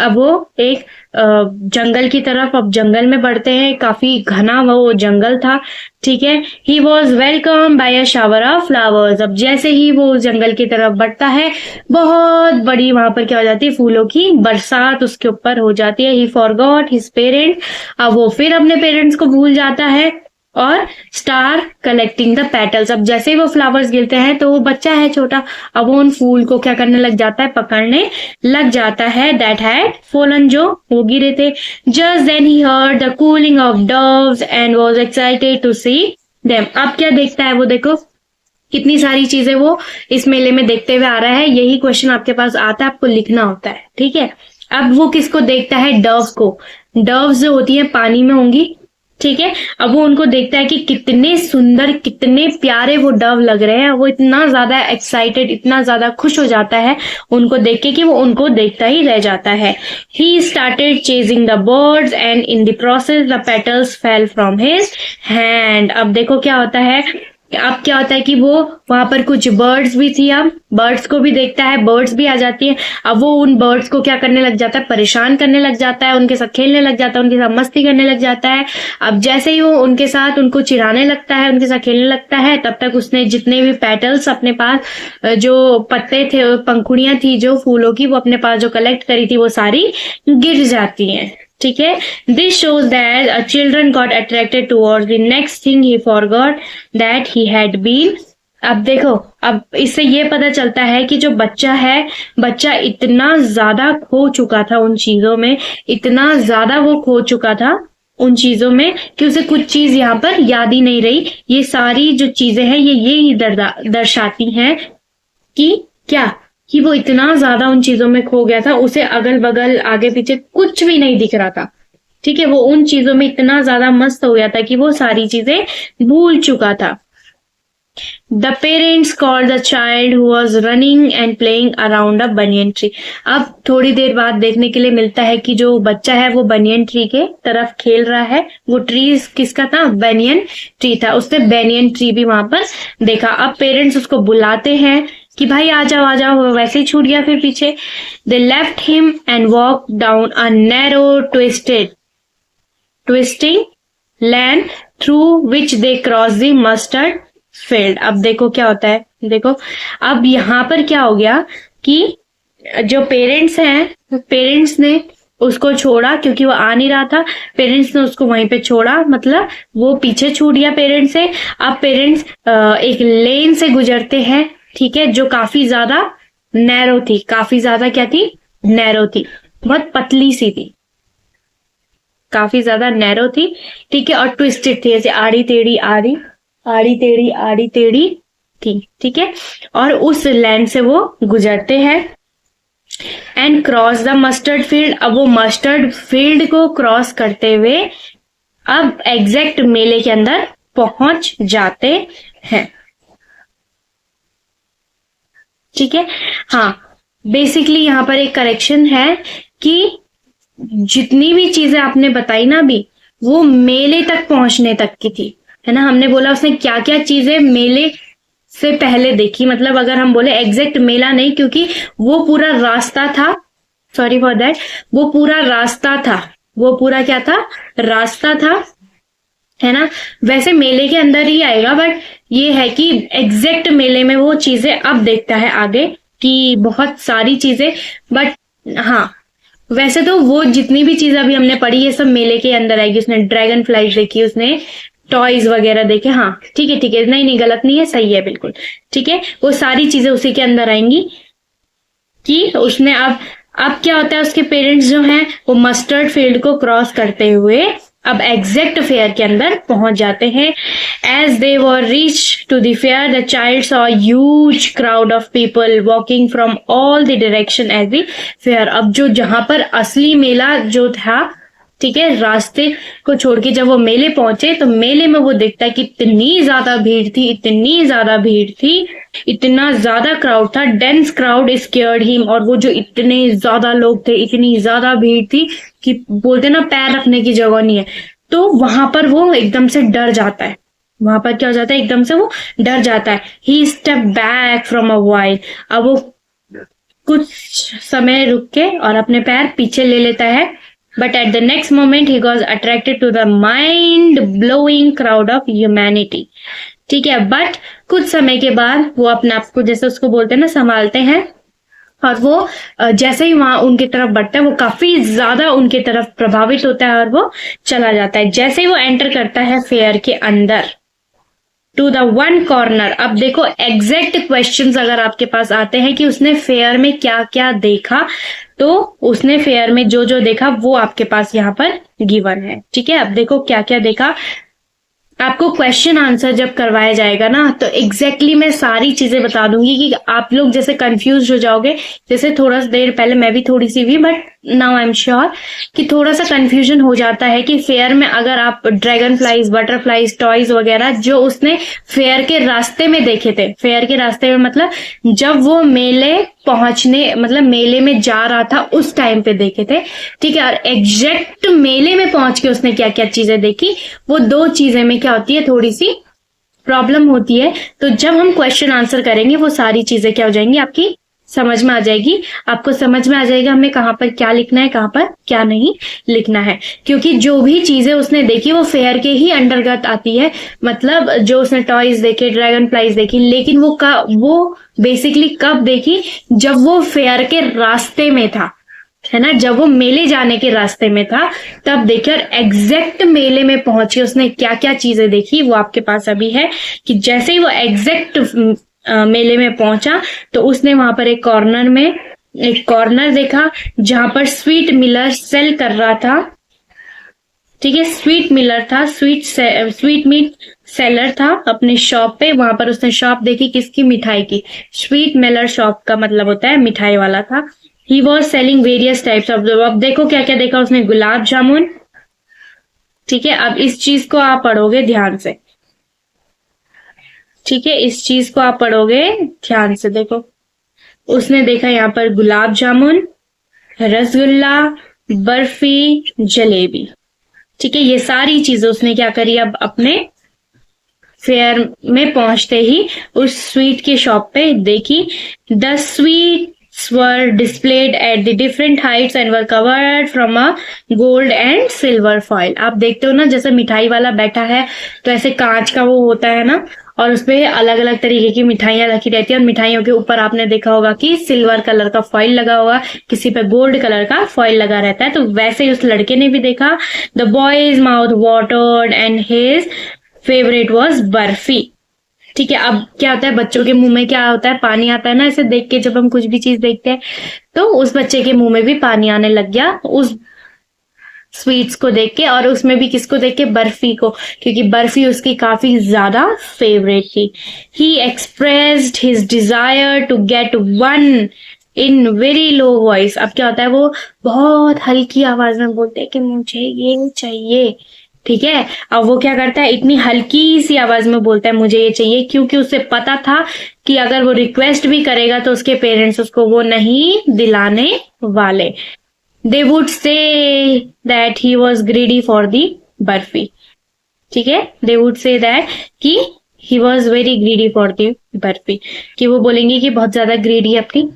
अब वो एक जंगल की तरफ, अब जंगल में बढ़ते हैं, काफी घना वो जंगल था, ठीक है। He was welcome by a shower of flowers. अब जैसे ही वो उस जंगल की तरफ बढ़ता है, बहुत बड़ी वहां पर क्या हो जाती है, फूलों की बरसात उसके ऊपर हो जाती है। ही फॉरगॉट हिज पेरेंट्स। अब वो फिर अपने पेरेंट्स को भूल जाता है और स्टार कलेक्टिंग द पेटल्स। अब जैसे ही वो फ्लावर्स गिरते हैं तो वो बच्चा है छोटा, अब वो उन फूल को क्या करने लग जाता है, पकड़ने लग जाता है, दैट हैड फॉलन, जो वो गिरे थे। Just then he heard the cooing of doves and was excited to see them. अब क्या देखता है वो, देखो कितनी सारी चीजें वो इस मेले में देखते हुए आ रहा है। यही क्वेश्चन आपके पास आता है, आपको लिखना होता है, ठीक है। अब वो किसको देखता है, डव्स को। डव्स जो होती है पानी में होंगी, ठीक है। अब वो उनको देखता है कि कितने सुंदर, कितने प्यारे वो डव लग रहे हैं। वो इतना ज्यादा एक्साइटेड, इतना ज्यादा खुश हो जाता है उनको देख के कि वो उनको देखता ही रह जाता है। He started chasing the birds and in the process the petals fell from his hand. अब देखो क्या होता है, अब क्या होता है कि वो वहां पर कुछ बर्ड्स भी थी, अब बर्ड्स को भी देखता है, बर्ड्स भी आ जाती है। अब वो उन बर्ड्स को क्या करने लग जाता है, परेशान करने लग जाता है, उनके साथ खेलने लग जाता है, उनके साथ मस्ती करने लग जाता है। अब जैसे ही वो उनके साथ उनको चिढ़ाने लगता है, उनके साथ खेलने लगता है, तब तक उसने जितने भी पेटल्स अपने पास, जो पत्ते थे, पंखुड़ियां थी जो फूलों की, वो अपने पास जो कलेक्ट करी थी वो सारी गिर जाती हैं, ठीक है। This shows that a children got attracted towards the next thing he forgot that he had been. अब देखो, अब इससे ये पता चलता है कि जो बच्चा है, बच्चा इतना ज्यादा खो चुका था उन चीजों में, इतना ज्यादा वो खो चुका था उन चीजों में कि उसे कुछ चीज यहाँ पर याद ही नहीं रही। ये सारी जो चीजें हैं ये दर्शाती हैं कि क्या, कि वो इतना ज्यादा उन चीजों में खो गया था, उसे अगल बगल आगे पीछे कुछ भी नहीं दिख रहा था, ठीक है। वो उन चीजों में इतना ज्यादा मस्त हो गया था कि वो सारी चीजें भूल चुका था। The parents called the child who was running and playing around a banyan tree. अब थोड़ी देर बाद देखने के लिए मिलता है कि जो बच्चा है वो बनियन ट्री के तरफ खेल रहा है। वो ट्री किसका था, बनियन ट्री था। उसने बनियन ट्री भी वहां पर देखा। अब पेरेंट्स उसको बुलाते हैं कि भाई आ जाओ आ जाओ, वैसे ही छूट गया फिर पीछे। They left him and walk down a narrow twisting land through which they cross the mustard field. अब देखो क्या होता है, देखो अब यहाँ पर क्या हो गया कि जो पेरेंट्स हैं, पेरेंट्स ने उसको छोड़ा क्योंकि वो आ नहीं रहा था। पेरेंट्स ने उसको वहीं पे छोड़ा, मतलब वो पीछे छूट गया पेरेंट्स से। अब पेरेंट्स एक लेन से गुजरते हैं, ठीक है, जो काफी ज्यादा नैरो थी, काफी ज्यादा क्या थी, नैरो थी, बहुत पतली सी थी, काफी ज्यादा नैरो थी, ठीक है, और ट्विस्टेड थी, ऐसे आड़ी टेढ़ी आड़ी टेढ़ी थी, ठीक है। और उस लैंड से वो गुजरते हैं and cross the mustard field. अब वो मस्टर्ड फील्ड को क्रॉस करते हुए अब एग्जैक्ट मेले के अंदर पहुंच जाते हैं, ठीक है। हाँ, बेसिकली यहाँ पर एक करेक्शन है कि जितनी भी चीजें आपने बताई ना अभी, वो मेले तक पहुंचने तक की थी, है ना। हमने बोला उसने क्या क्या चीजें मेले से पहले देखी, मतलब अगर हम बोले एग्जैक्ट मेला नहीं, क्योंकि वो पूरा रास्ता था, सॉरी फॉर दैट, वो पूरा रास्ता था, वो पूरा क्या था, रास्ता था, है ना। वैसे मेले के अंदर ही आएगा, बट ये है कि एग्जैक्ट मेले में वो चीजें अब देखता है आगे कि बहुत सारी चीजें, बट हाँ वैसे तो वो जितनी भी चीजें अभी हमने पढ़ी ये सब मेले के अंदर आएगी। उसने ड्रैगन फ्लाइट देखी, उसने टॉयज वगैरह देखे, हाँ ठीक है, नहीं गलत नहीं है, सही है बिल्कुल, ठीक है। वो सारी चीजें उसी के अंदर आएंगी कि उसने अब क्या होता है, उसके पेरेंट्स जो हैं वो मस्टर्ड फील्ड को क्रॉस करते हुए अब एग्जैक्ट फेयर के अंदर पहुंच जाते हैं। As they were reach to the fair the child saw huge crowd of people walking from all the direction as the fair. अब जो जहां पर असली मेला जो था, ठीक है, रास्ते को छोड़ के जब वो मेले पहुंचे तो मेले में वो देखता है कि इतनी ज्यादा भीड़ थी, इतनी ज्यादा भीड़ थी, इतना ज्यादा क्राउड था, डेंस क्राउड स्केयर्ड हिम। और वो जो इतने ज्यादा लोग थे, इतनी ज्यादा भीड़ थी कि बोलते ना पैर रखने की जगह नहीं है, तो वहां पर वो एकदम से डर जाता है। वहां पर क्या हो जाता है, एकदम से वो डर जाता है। He step back from a while. अब वो कुछ समय रुक के और अपने पैर पीछे ले लेता है, but at the next moment he was attracted to the mind blowing crowd of humanity. ठीक है, बट कुछ समय के बाद वो अपने आप को, जैसे उसको बोलते हैं ना, संभालते हैं, और वो जैसे ही वहां उनकी तरफ बढ़ता है वो काफी ज्यादा उनकी तरफ प्रभावित होता है और वो चला जाता है। जैसे ही वो एंटर करता है फेयर के अंदर, टू द वन कॉर्नर। अब देखो एग्जैक्ट क्वेश्चंस अगर आपके पास आते हैं कि उसने फेयर में क्या क्या देखा, तो उसने फेयर में जो जो देखा वो आपके पास यहाँ पर गिवन है। ठीक है, अब देखो क्या क्या देखा। आपको क्वेश्चन आंसर जब करवाया जाएगा ना, तो एग्जैक्टली मैं सारी चीजें बता दूंगी कि आप लोग जैसे कंफ्यूज हो जाओगे। जैसे थोड़ा सा देर पहले मैं भी थोड़ी सी हुई, but now I am sure कि थोड़ा सा कंफ्यूजन हो जाता है कि फेयर में अगर आप ड्रैगन फ्लाइज, बटरफ्लाइज, टॉयज वगैरह जो उसने फेयर के रास्ते में देखे थे, फेयर के रास्ते में मतलब जब वो मेले पहुंचने, मतलब मेले में जा रहा था उस टाइम पे देखे थे। ठीक है, और एग्जैक्ट मेले में पहुंच के उसने क्या क्या चीजें देखी, वो दो चीजें में क्या होती है, थोड़ी सी प्रॉब्लम होती है। तो जब हम क्वेश्चन आंसर करेंगे वो सारी चीजें क्या हो जाएंगी, आपकी समझ में आ जाएगी। आपको समझ में आ जाएगा हमें कहाँ पर क्या लिखना है, कहाँ पर क्या नहीं लिखना है, क्योंकि जो भी चीजें उसने देखी वो फेयर के ही अंतर्गत आती है। मतलब जो उसने टॉयज देखे, ड्रैगन फ्लाइज देखी, लेकिन वो बेसिकली कब देखी, जब वो फेयर के रास्ते में था, है ना, जब वो मेले जाने के रास्ते में था तब देखिए। और एग्जैक्ट मेले में पहुंची उसने क्या क्या चीजें देखी वो आपके पास अभी है कि जैसे ही वो एग्जैक्ट मेले में पहुंचा तो उसने वहां पर एक कॉर्नर देखा जहां पर स्वीट मिलर सेल कर रहा था। ठीक है, स्वीट मिलर था, स्वीट मीट सेलर था अपनी शॉप पे। वहां पर उसने शॉप देखी किसकी, मिठाई की। स्वीट मिलर शॉप का मतलब होता है मिठाई वाला था। ही was selling various types of, अब देखो क्या क्या देखा उसने, गुलाब जामुन। ठीक है, अब इस चीज को आप पढ़ोगे ध्यान से। ठीक है, इस चीज को आप पढ़ोगे ध्यान से। देखो उसने देखा यहाँ पर गुलाब जामुन, रसगुल्ला, बर्फी, जलेबी। ठीक है, ये सारी चीजें उसने क्या करी, अब अपने फेयर में पहुंचते ही उस स्वीट की शॉप पे देखी। The sweets were displayed at the different heights and were covered from a gold and silver foil। आप देखते हो ना, जैसे मिठाई वाला बैठा है तो ऐसे कांच का वो होता है ना, और उसपे अलग अलग तरीके की मिठाइयां रखी रहती है, और मिठाइयों के ऊपर आपने देखा होगा कि सिल्वर कलर का फॉइल लगा होगा, किसी पे गोल्ड कलर का फॉइल लगा रहता है। तो वैसे ही उस लड़के ने भी देखा। The boys mouth watered and his favourite was barfi. ठीक है, अब क्या होता है, बच्चों के मुंह में क्या होता है, पानी आता है ना ऐसे देख के। जब हम कुछ भी चीज देखते हैं तो उस बच्चे के मुंह में भी पानी आने लग गया उस स्वीट्स को देख के, और उसमें भी किसको देख के, बर्फी को, क्योंकि बर्फी उसकी काफी ज्यादा फेवरेट थी। He expressed his desire to get one in very low voice. अब क्या होता है, वो बहुत हल्की आवाज में बोलते हैं कि मुझे ये चाहिए। ठीक है, अब वो क्या करता है, इतनी हल्की सी आवाज में बोलता है मुझे ये चाहिए, क्योंकि उसे पता था कि अगर वो रिक्वेस्ट भी करेगा तो उसके पेरेंट्स उसको वो नहीं दिलाने वाले। दे would say that he was greedy for the barfi. ठीक है, दे वुड से दैट कि he was very greedy for the barfi, कि वो बोलेंगे कि बहुत ज्यादा ग्रीडी है अपनी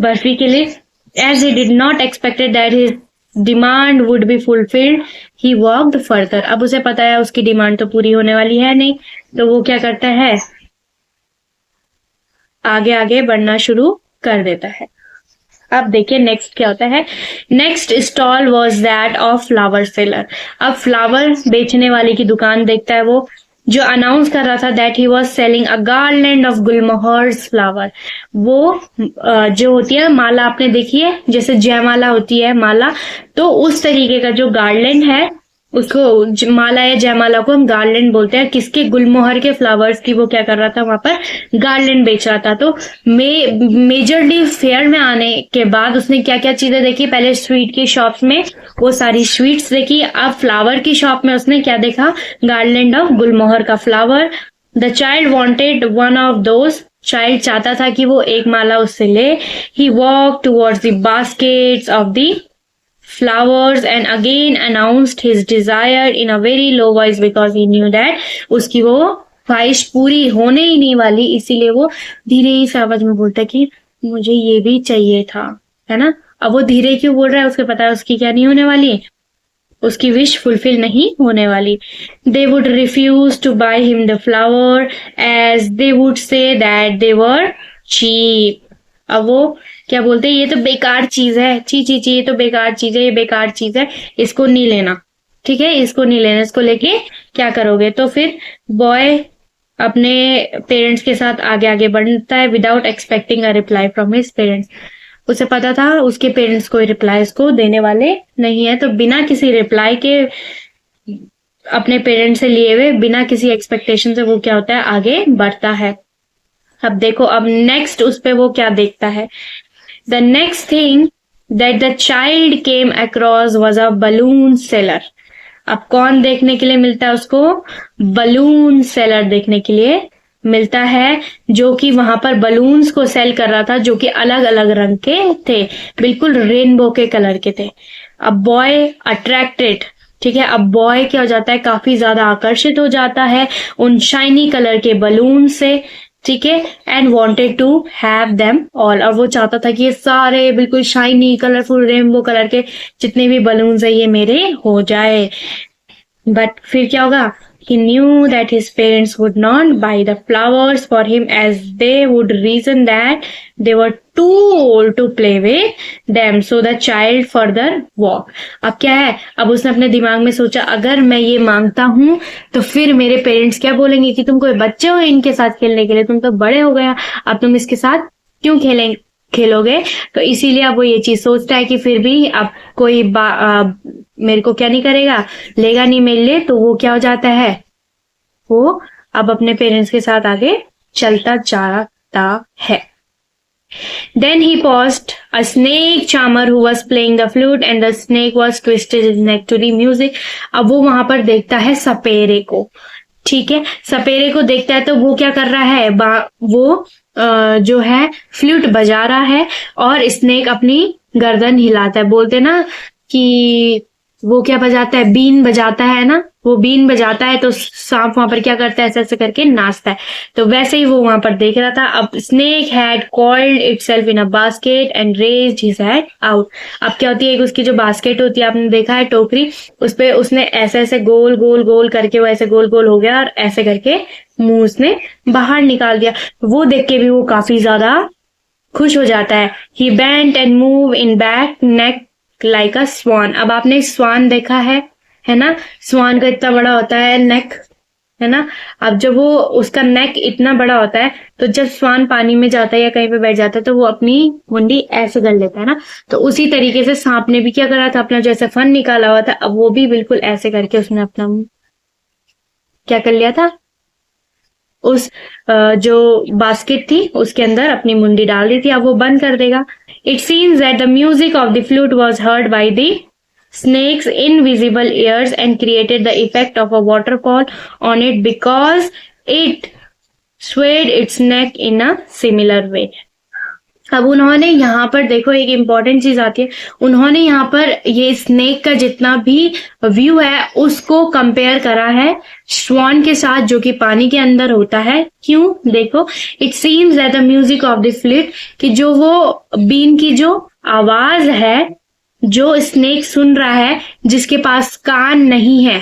बर्फी के लिए। As he did not expected that his demand would be fulfilled, he walked further. अब उसे पता है उसकी डिमांड तो पूरी होने वाली है नहीं, तो वो क्या करता है, आगे आगे बढ़ना शुरू कर देता है। अब देखिए नेक्स्ट क्या होता है। Next stall was that of flower seller. अब फ्लावर बेचने वाले की दुकान देखता है वो, जो अनाउंस कर रहा था that he was selling a garland of gulmohars flower. वो जो होती है माला, आपने देखी है जैसे जयमाला होती है माला, तो उस तरीके का जो गार्लैंड है उसको माला या जयमाला को हम गार्लैंड बोलते हैं। किसके, गुलमोहर के फ्लावर्स की वो क्या कर रहा था, वहां पर गार्लैंड बेच रहा था। तो मेजरली फेयर में आने के बाद उसने क्या क्या चीजें देखी, पहले स्वीट की शॉप्स में वो सारी स्वीट्स देखी। अब फ्लावर की शॉप में उसने क्या देखा, गार्लैंड ऑफ गुलमोहर का flower. The child wanted one of those, child चाहता था कि वो एक माला उससे ले। He walk towards the baskets of the flowers and again announced his desire in a very low voice because he knew that उसकी वो ख्वाहिश पूरी होने ही नहीं वाली, इसीलिए वो धीरे ही आवाज में बोलता कि मुझे ये भी चाहिए था, है ना। अब वो धीरे क्यों बोल रहा है, उसको पता है उसकी क्या नहीं होने वाली, उसकी विश फुलफिल नहीं होने वाली। They would refuse to buy him the flower as they would say that they were cheap. अब वो क्या बोलते हैं, ये तो बेकार चीज है, ची ची ची, ये तो बेकार चीज है, ये बेकार चीज है, इसको नहीं लेना, ठीक है, इसको नहीं लेना, इसको लेके क्या करोगे। तो फिर बॉय अपने पेरेंट्स के साथ आगे आगे बढ़ता है without expecting a reply from his parents. उसे पता था उसके पेरेंट्स कोई रिप्लाई इसको देने वाले नहीं है, तो बिना किसी रिप्लाई के अपने पेरेंट्स से लिए हुए, बिना किसी एक्सपेक्टेशन से वो क्या होता है, आगे बढ़ता है। अब देखो, अब नेक्स्ट उस पे वो क्या देखता है। The next thing that the child came across was a balloon seller. अब कौन देखने के लिए मिलता है उसको, बलून सेलर देखने के लिए मिलता है, जो कि वहां पर बलून्स को सेल कर रहा था, जो कि अलग अलग रंग के थे, बिल्कुल रेनबो के कलर के थे। अब बॉय अट्रैक्टेड, ठीक है, अब बॉय क्या हो जाता है, काफी ज्यादा आकर्षित हो जाता है उन शाइनी कलर के बलून से, ठीक है, and wanted to have them all. और वो चाहता था कि ये सारे बिल्कुल शाइनी कलरफुल रेनबो कलर के जितने भी बलून्स है ये मेरे हो जाए। बट फिर क्या होगा, he knew that his parents would not buy the flowers for him, as they would reason that they were too old to play with them, so the child further walked। अब क्या है, अब उसने अपने दिमाग में सोचा, अगर मैं ये मांगता हूं तो फिर मेरे पेरेंट्स क्या बोलेंगे कि तुम कोई बच्चे हो इनके साथ खेलने के लिए, तुम तो बड़े हो गया, अब तुम इसके साथ क्यों खेलोगे। तो इसीलिए अब वो ये चीज सोचता है कि फिर भी अब कोई मेरे को क्या नहीं करेगा, लेगा नहीं मेरे लिए, तो वो क्या हो जाता है, वो अब अपने पेरेंट्स के साथ आगे चलता जाता है। Then he paused a snake charmer who was playing the flute and the snake was twisted his neck to the music। अब वो वहां पर देखता है सपेरे को, ठीक है, सपेरे को देखता है, तो वो क्या कर रहा है, वो जो है फ्लूट बजा रहा है और स्नेक अपनी गर्दन हिलाता है। बोलते ना कि वो क्या बजाता है, बीन बजाता है ना, वो बीन बजाता है तो सांप वहां पर क्या करता है, ऐसे ऐसे करके नाचता है। तो वैसे ही वो वहां पर देख रहा था। अब snake had coiled itself in a basket and raised his head out. अब क्या होती है, उसकी जो बास्केट होती है, आपने देखा है टोकरी, उस पे उसने ऐसे ऐसे गोल गोल गोल करके वो ऐसे गोल गोल हो गया और ऐसे करके मुंह उसने बाहर निकाल दिया। वो देख के भी वो काफी ज्यादा खुश हो जाता है। He bent and move in back neck like a swan. अब आपने स्वान देखा है ना, स्वान का इतना बड़ा होता है नेक, है ना। अब जब वो उसका नेक इतना बड़ा होता है, तो जब स्वान पानी में जाता है या कहीं पे बैठ जाता है तो वो अपनी मुंडी ऐसे कर लेता है ना। तो उसी तरीके से सांप ने भी क्या करा था, अपना जैसे फन निकाला हुआ था, अब वो भी बिल्कुल ऐसे करके उसने अपना क्या कर लिया था, उस जो बास्केट थी उसके अंदर अपनी मुंडी डाल दी थी। अब वो बंद कर देगा। It seems that the music of the flute was heard by the snake's invisible ears and created the effect of a waterfall on it because it swayed its neck in a similar way। अब उन्होंने यहाँ पर देखो एक important चीज आती है, उन्होंने यहाँ पर ये स्नेक का जितना भी व्यू है उसको कंपेयर करा है स्वान के साथ, जो कि पानी के अंदर होता है। क्यों, देखो, it seems that the music of the flute, कि जो वो बीन की जो आवाज है, जो स्नेक सुन रहा है, जिसके पास कान नहीं है,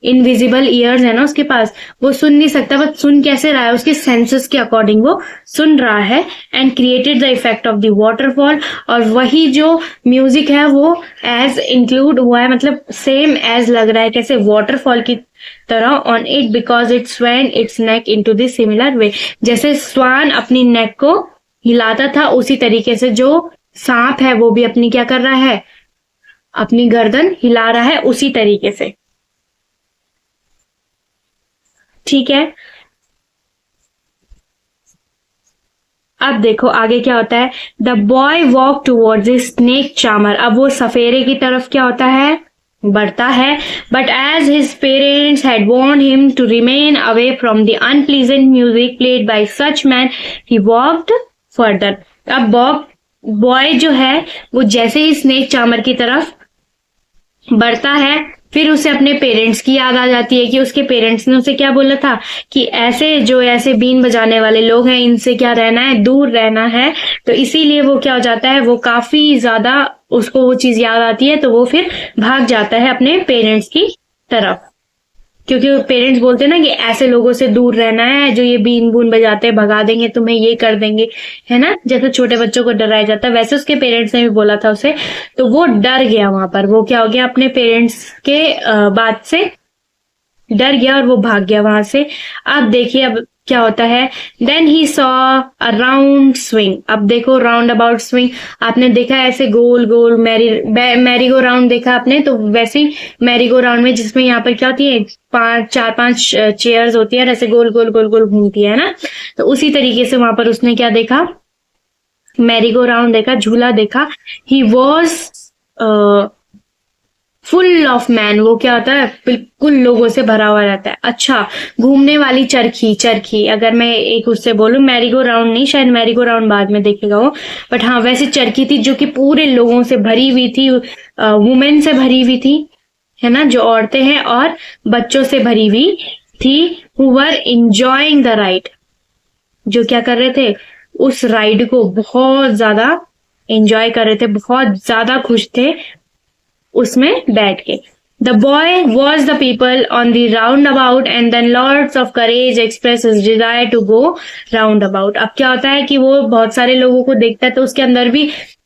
इनविजिबल ईयर्स है ना उसके पास, वो सुन नहीं सकता, बट सुन कैसे रहा है, उसके सेंसेस के अकॉर्डिंग वो सुन रहा है। And created the effect of the waterfall, और वही जो म्यूजिक है वो एज इंक्लूड हुआ है, मतलब सेम एज लग रहा है कैसे, वाटरफॉल की तरह, on it because it Sven it's neck into the similar way. जैसे स्वान अपनी नेक को हिलाता था, उसी तरीके से जो सांप है वो भी अपनी क्या कर रहा है, अपनी गर्दन हिला रहा है उसी तरीके से, ठीक है। अब देखो आगे क्या होता है, the boy walk towards the snake charmer. अब वो सफेरे की तरफ क्या होता है, बढ़ता है। But as his parents had warned him to remain away from the unpleasant music played by such man, he walked further. अब बॉय जो है वो जैसे ही स्नेक चार्मर की तरफ बढ़ता है, फिर उसे अपने पेरेंट्स की याद आ जाती है कि उसके पेरेंट्स ने उसे क्या बोला था कि ऐसे बीन बजाने वाले लोग हैं, इनसे क्या रहना है, दूर रहना है। तो इसीलिए वो क्या हो जाता है, वो काफी ज्यादा उसको वो चीज याद आती है, तो वो फिर भाग जाता है अपने पेरेंट्स की तरफ, क्योंकि पेरेंट्स बोलते हैं ना कि ऐसे लोगों से दूर रहना है जो ये बीन बून बजाते हैं, भगा देंगे तुम्हें, ये कर देंगे, है ना, जैसे छोटे बच्चों को डराया जाता है, वैसे उसके पेरेंट्स ने भी बोला था उसे, तो वो डर गया वहां पर, वो क्या हो गया, अपने पेरेंट्स के बात से डर गया और वो भाग गया वहां से। अब देखिए अब क्या होता है, then he saw a round swing. अब देखो राउंड अबाउट स्विंग, आपने देखा ऐसे गोल गोल मैरी गो राउंड देखा आपने, तो वैसे ही मैरी गो राउंड में जिसमें यहाँ पर क्या होती है, चार पांच चेयर्स होती है और ऐसे गोल गोल गोल गोल घूमती है ना, तो उसी तरीके से वहां पर उसने क्या देखा, मैरी गो राउंड देखा, झूला देखा। ही वॉज फुल ऑफ मैन, वो क्या होता है, बिल्कुल लोगों से भरा हुआ रहता है। अच्छा, घूमने वाली चरखी, चरखी अगर मैं एक उससे बोलूं, मैरी गो राउंड नहीं, शायद मैरी गो राउंड बाद में देखेगा वो, बट हाँ वैसे चरखी थी जो कि पूरे लोगों से भरी हुई थी, वुमेन से भरी हुई थी, है ना, जो औरतें हैं, और बच्चों से भरी हुई थी, who were enjoying the ride, जो क्या कर रहे थे, उस राइड को बहुत ज्यादा एंजॉय कर रहे थे, बहुत ज्यादा खुश थे उसमें बैठ के। The boy was the people on the roundabout and then lots of courage expressed his desire to go roundabout। अब क्या होता है कि वो बहुत सारे लोगों को देखता है तो उसके अंदर भी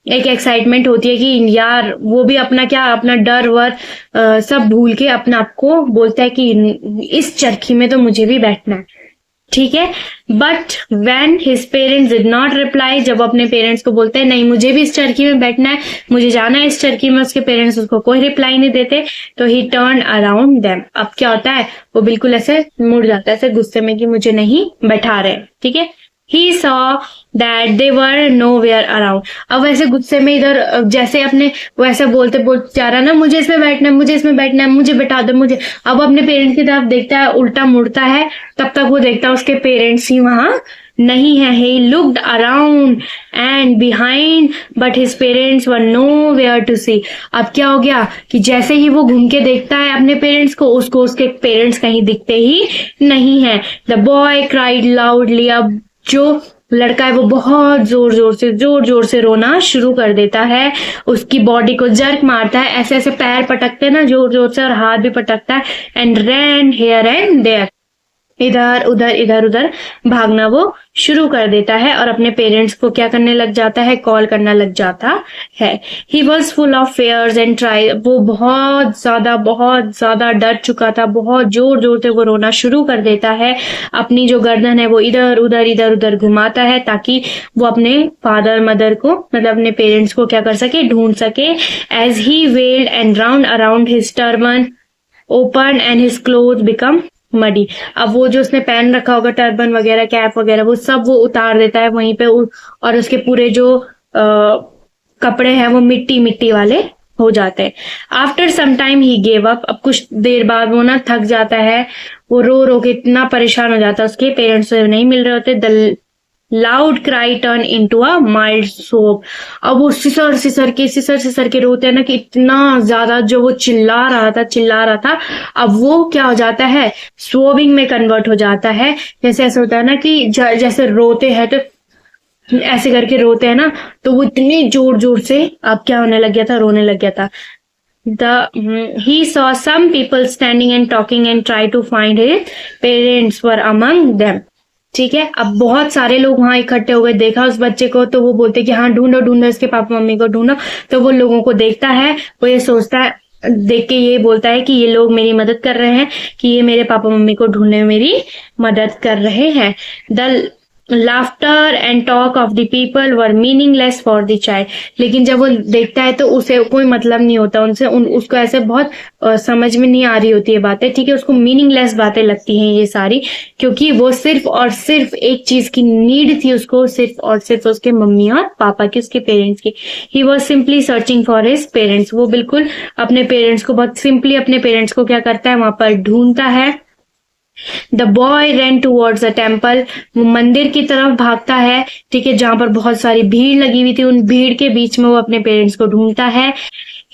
एक एक्साइटमेंट होती है कि यार वो भी अपना क्या, अपना डर वर सब भूल के अपने आप को बोलता है कि इस चरखी में तो मुझे भी बैठना है, ठीक है। But when his parents did not reply, जब अपने पेरेंट्स को बोलते हैं नहीं मुझे भी इस चरखी में बैठना है, मुझे जाना है इस चरखी में, उसके पेरेंट्स उसको कोई रिप्लाई नहीं देते, तो ही टर्न अराउंड देम। अब क्या होता है, वो बिल्कुल ऐसे मुड़ जाता है ऐसे गुस्से में कि मुझे नहीं बैठा रहे, ठीक है। He saw that they were nowhere around। अब वैसे गुस्से में इधर जैसे अपने वो ऐसे बोलते बोलते जा रहा ना, मुझे इसमें बैठना है, मुझे इसमें बैठना है, मुझे बैठा दो मुझे। अब अपने पेरेंट्स की तरफ देखता है, उल्टा मुड़ता है, तब तक वो देखता है उसके पेरेंट्स ही वहां नहीं है। He looked around and behind but his parents were nowhere to see। अब क्या हो गया कि जैसे ही वो घूम के देखता है अपने पेरेंट्स को, उसको उसके पेरेंट्स कहीं दिखते ही नहीं है। The boy cried loudly। अब जो लड़का है वो बहुत जोर जोर से रोना शुरू कर देता है, उसकी बॉडी को जर्क मारता है, ऐसे ऐसे पैर पटकते हैं ना जोर जोर से, और हाथ भी पटकता है, and ran here and there, इधर उधर भागना वो शुरू कर देता है और अपने पेरेंट्स को क्या करने लग जाता है, कॉल करना लग जाता है। He was full of fears and try, वो बहुत ज्यादा डर चुका था, बहुत जोर जोर से वो रोना शुरू कर देता है, अपनी जो गर्दन है वो इधर उधर घुमाता है ताकि वो अपने फादर मदर को, मतलब अपने पेरेंट्स को क्या कर सके, ढूंढ सके। As he wailed and round around his turban open and his cloth become muddy. अब वो जो उसने पहन रखा होगा टर्बन वगैरह, कैप वगैरह, वो सब वो उतार देता है वहीं पे, और उसके पूरे जो कपड़े हैं वो मिट्टी वाले हो जाते हैं। After some time he gave up. अब कुछ देर बाद वो ना थक जाता है, वो रो के इतना परेशान हो जाता है, उसके पेरेंट्स से नहीं मिल रहे होते। The loud cry turn into a mild सोब। अब वो सिसर के रोते हैं ना, कि इतना ज्यादा जो वो चिल्ला रहा था, अब वो क्या हो जाता है, सोबिंग में कन्वर्ट हो जाता है। जैसे ऐसा होता है ना कि जैसे रोते हैं तो ऐसे करके रोते हैं ना, तो वो इतने जोर से अब क्या होने लग गया था, रोने लग गया था। he saw some people standing and talking and tried to find his parents were among them। ठीक है, अब बहुत सारे लोग वहां इकट्ठे हो गए, देखा उस बच्चे को, तो वो बोलते कि हाँ ढूंढो इसके पापा मम्मी को ढूंढो। तो वो लोगों को देखता है, वो ये सोचता है, देख के ये बोलता है कि ये लोग मेरी मदद कर रहे हैं, कि ये मेरे पापा मम्मी को ढूंढने में मेरी मदद कर रहे हैं। The laughter and talk of the people were meaningless for the child. लेकिन जब वो देखता है तो उसे कोई मतलब नहीं होता उनसे, उसको ऐसे बहुत समझ में नहीं आ रही होती है बातें, ठीक है, उसको मीनिंगलेस बातें लगती हैं ये सारी, क्योंकि वो सिर्फ और सिर्फ एक चीज की नीड थी उसको, सिर्फ और सिर्फ उसके मम्मी और पापा की, उसके पेरेंट्स की। He was simply searching for his parents. वो बिल्कुल अपने पेरेंट्स को, बहुत सिंपली अपने पेरेंट्स को क्या करता है, वहां पर ढूंढता है। The boy ran towards a temple। वो मंदिर की तरफ भागता है, ठीक है, जहां पर बहुत सारी भीड़ लगी हुई थी, उन भीड़ के बीच में वो अपने पेरेंट्स को ढूंढता है।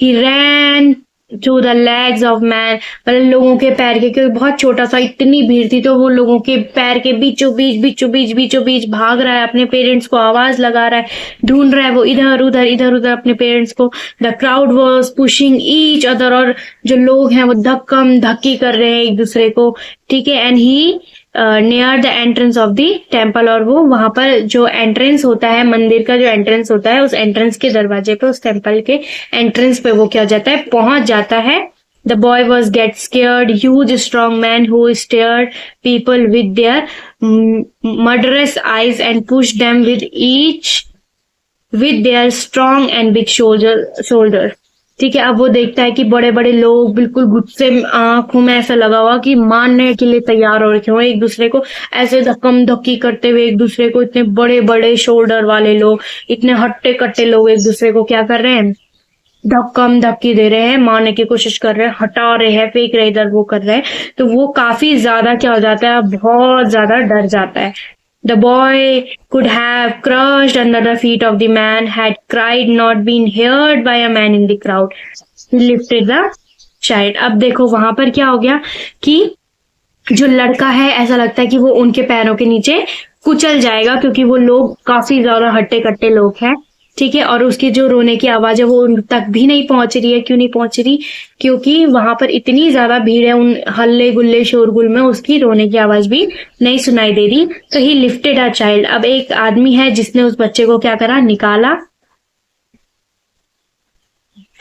He ran to the legs of man, मतलब लोगों के पैर के, क्योंकि बहुत छोटा सा, इतनी भीड़ थी तो वो लोगों के पैर के बीचों बीच भाग रहा है, अपने पेरेंट्स को आवाज लगा रहा है, ढूंढ रहा है वो इधर उधर अपने पेरेंट्स को। The crowd was pushing each other, और जो लोग हैं वो धक्कम धक्की कर रहे हैं एक दूसरे को, ठीक है। And he near the entrance of the temple, और वो वहां पर जो एंट्रेंस होता है, मंदिर का जो एंट्रेंस होता है, उस एंट्रेंस के दरवाजे पे, उस टेम्पल के एंट्रेंस पे वो क्या हो जाता है, पहुंच जाता है। The boy was get scared, huge strong man who stared people with their murderous eyes and push them with their strong and big shoulder, ठीक है। अब वो देखता है कि बड़े बड़े लोग बिल्कुल गुस्से में, आंखों में ऐसा लगा हुआ कि मारने के लिए तैयार हो रखे हो एक दूसरे को, ऐसे धक्कम धक्की करते हुए एक दूसरे को, इतने बड़े बड़े शोल्डर वाले लोग, इतने हट्टे कट्टे लोग एक दूसरे को क्या कर रहे हैं, धक्कम धक्की दे रहे हैं, मारने की कोशिश कर रहे हैं, हटा रहे हैं, फेंक रहे इधर, वो कर रहे हैं। तो वो काफी ज्यादा क्या हो जाता है, बहुत ज्यादा डर जाता है। The boy could have crushed under the feet of the man, had cried, not been heard by a man in the crowd. He lifted the child. अब देखो वहां पर क्या हो गया कि जो लड़का है ऐसा लगता है कि वो उनके पैरों के नीचे कुचल जाएगा, क्योंकि वो लोग काफी ज्यादा हट्टे कट्टे लोग हैं, ठीक है। और उसकी जो रोने की आवाज है वो उन तक भी नहीं पहुंच रही है। क्यों नहीं पहुंच रही? क्योंकि वहां पर इतनी ज्यादा भीड़ है, उन हल्ले गुल्ले शोरगुल में उसकी रोने की आवाज भी नहीं सुनाई दे रही। तो ही लिफ्टेड अ चाइल्ड, अब एक आदमी है जिसने उस बच्चे को क्या करा, निकाला।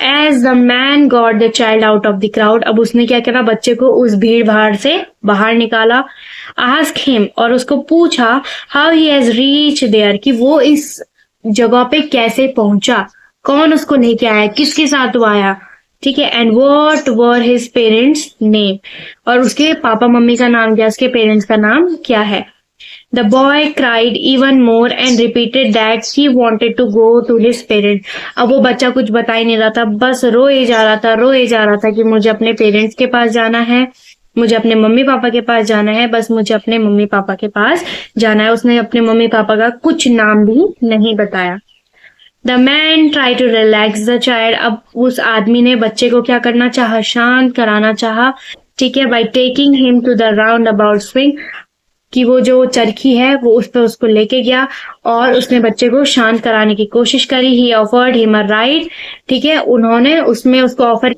As the man got the child out of the crowd, अब उसने क्या करा, बच्चे को उस भीड़ भाड़ से बाहर निकाला। आस्क हिम, और उसको पूछा, how he has reach there, कि वो इस जगह पे कैसे पहुंचा, कौन उसको लेके आया, किसके साथ वो आया, ठीक है। And what were his parents name, और उसके पापा मम्मी का नाम क्या, उसके पेरेंट्स का नाम क्या है। The boy cried even more and repeated that he wanted to go to his parents, अब वो बच्चा कुछ बता ही नहीं रहा था, बस रोए जा रहा था कि मुझे अपने पेरेंट्स के पास जाना है, मुझे अपने मम्मी पापा के पास जाना है, बस मुझे अपने मम्मी पापा के पास जाना है। उसने अपने मम्मी पापा का कुछ नाम भी नहीं बताया। The man try to relax the child, अब उस आदमी ने बच्चे को क्या करना चाहा, शांत कराना चाहा, ठीक है। By taking him to the round about swing, कि वो जो चरखी है वो उस पर उसको लेके गया और उसने बच्चे को शांत कराने की कोशिश करी। ही ऑफर्ड हिम अ राइड, ठीक है, उन्होंने उसमें उसको ऑफर,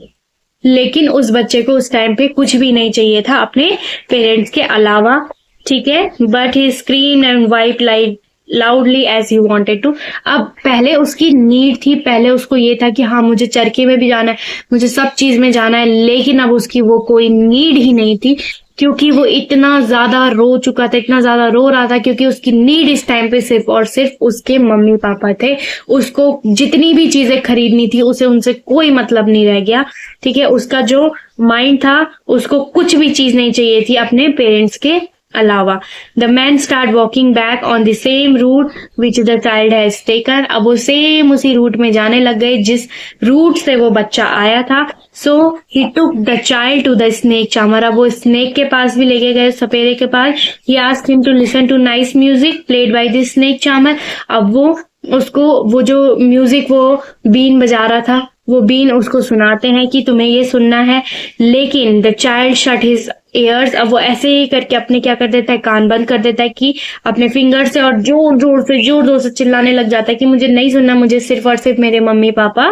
लेकिन उस बच्चे को उस टाइम पे कुछ भी नहीं चाहिए था अपने पेरेंट्स के अलावा, ठीक है। But he scream and wipe like loudly as he wanted to, अब पहले उसकी नीड थी, पहले उसको ये था कि हाँ मुझे चरखे में भी जाना है, मुझे सब चीज में जाना है, लेकिन अब उसकी वो कोई नीड ही नहीं थी, क्योंकि वो इतना ज्यादा रो चुका था, इतना ज्यादा रो रहा था, क्योंकि उसकी नीड इस टाइम पे सिर्फ और सिर्फ उसके मम्मी पापा थे। उसको जितनी भी चीजें खरीदनी थी उसे उनसे कोई मतलब नहीं रह गया, ठीक है। उसका जो माइंड था उसको कुछ भी चीज नहीं चाहिए थी अपने पेरेंट्स के अलावा। The man start walking back on the same route which the child has taken, अब वो सेम उसी रूट में जाने लग गए जिस रूट से वो बच्चा आया था। So he took the child to the snake charmer, अब वो स्नेक के पास भी लेके गए, सपेरे के पास। He asked him to listen to nice music played by the snake charmer, अब वो उसको वो जो म्यूजिक वो बीन बजा रहा था वो बीन उसको सुनाते हैं कि तुम्हें ये सुनना है, लेकिन the child shut his ears, अब वो ऐसे ही करके अपने क्या कर देता है, कान बंद कर देता है कि अपने फिंगर से, और जोर जोर से चिल्लाने लग जाता है कि मुझे नहीं सुनना, मुझे सिर्फ और सिर्फ मेरे मम्मी पापा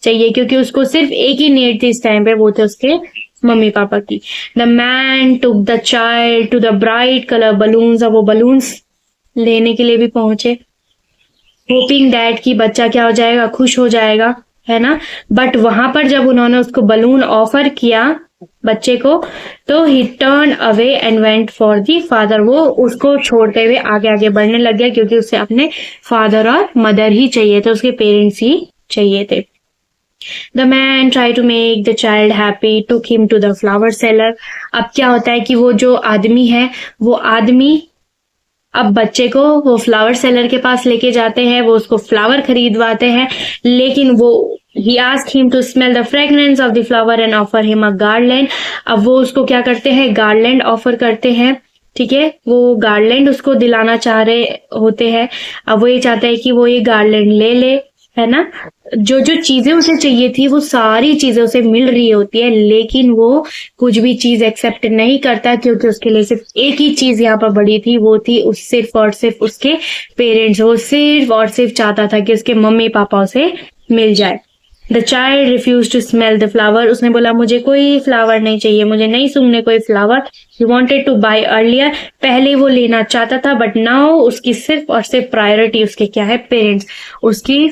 चाहिए, क्योंकि उसको सिर्फ एक ही नीड थी इस टाइम पे, वो थे उसके मम्मी पापा की। The man took the child to the bright colour balloons, अब वो बलून्स लेने के लिए भी पहुंचे, होपिंग दैट कि बच्चा क्या हो जाएगा, खुश हो जाएगा, है ना। बट वहां पर जब उन्होंने उसको बलून ऑफर किया बच्चे को, तो ही turn away and went for the father, वो उसको छोड़ते हुए आगे आगे बढ़ने लग गया, क्योंकि उसे अपने फादर और मदर ही चाहिए थे, उसके पेरेंट्स ही चाहिए थे। The man try to make the child happy, took him to the flower seller, अब क्या होता है कि वो जो आदमी है, वो आदमी अब बच्चे को वो फ्लावर सेलर के पास लेके जाते हैं, वो उसको फ्लावर खरीदवाते हैं, लेकिन वो he asked him to smell the fragrance of the flower and offer him a garland, अब वो उसको क्या करते हैं, गार्लैंड ऑफर करते हैं, ठीक है। वो गार्लैंड उसको दिलाना चाह रहे होते हैं, अब वो ये चाहता है कि वो ये गार्लैंड ले ले, है ना। जो जो चीजें उसे चाहिए थी वो सारी चीजें उसे मिल रही होती है, लेकिन वो कुछ भी चीज एक्सेप्ट नहीं करता, क्योंकि उसके लिए सिर्फ एक ही चीज यहाँ पर बड़ी थी, वो थी उस सिर्फ और सिर्फ उसके पेरेंट्स। वो सिर्फ और सिर्फ चाहता था कि उसके मम्मी पापा उसे मिल जाए। The child refuse to smell the flower. उसने बोला मुझे कोई फ्लावर नहीं चाहिए, मुझे नहीं सूंघने कोई flower. He wanted two by earlier. पहले वो लेना चाहता था, बट नाउ उसकी सिर्फ और सिर्फ प्रायोरिटी उसके क्या है, पेरेंट्स। उसकी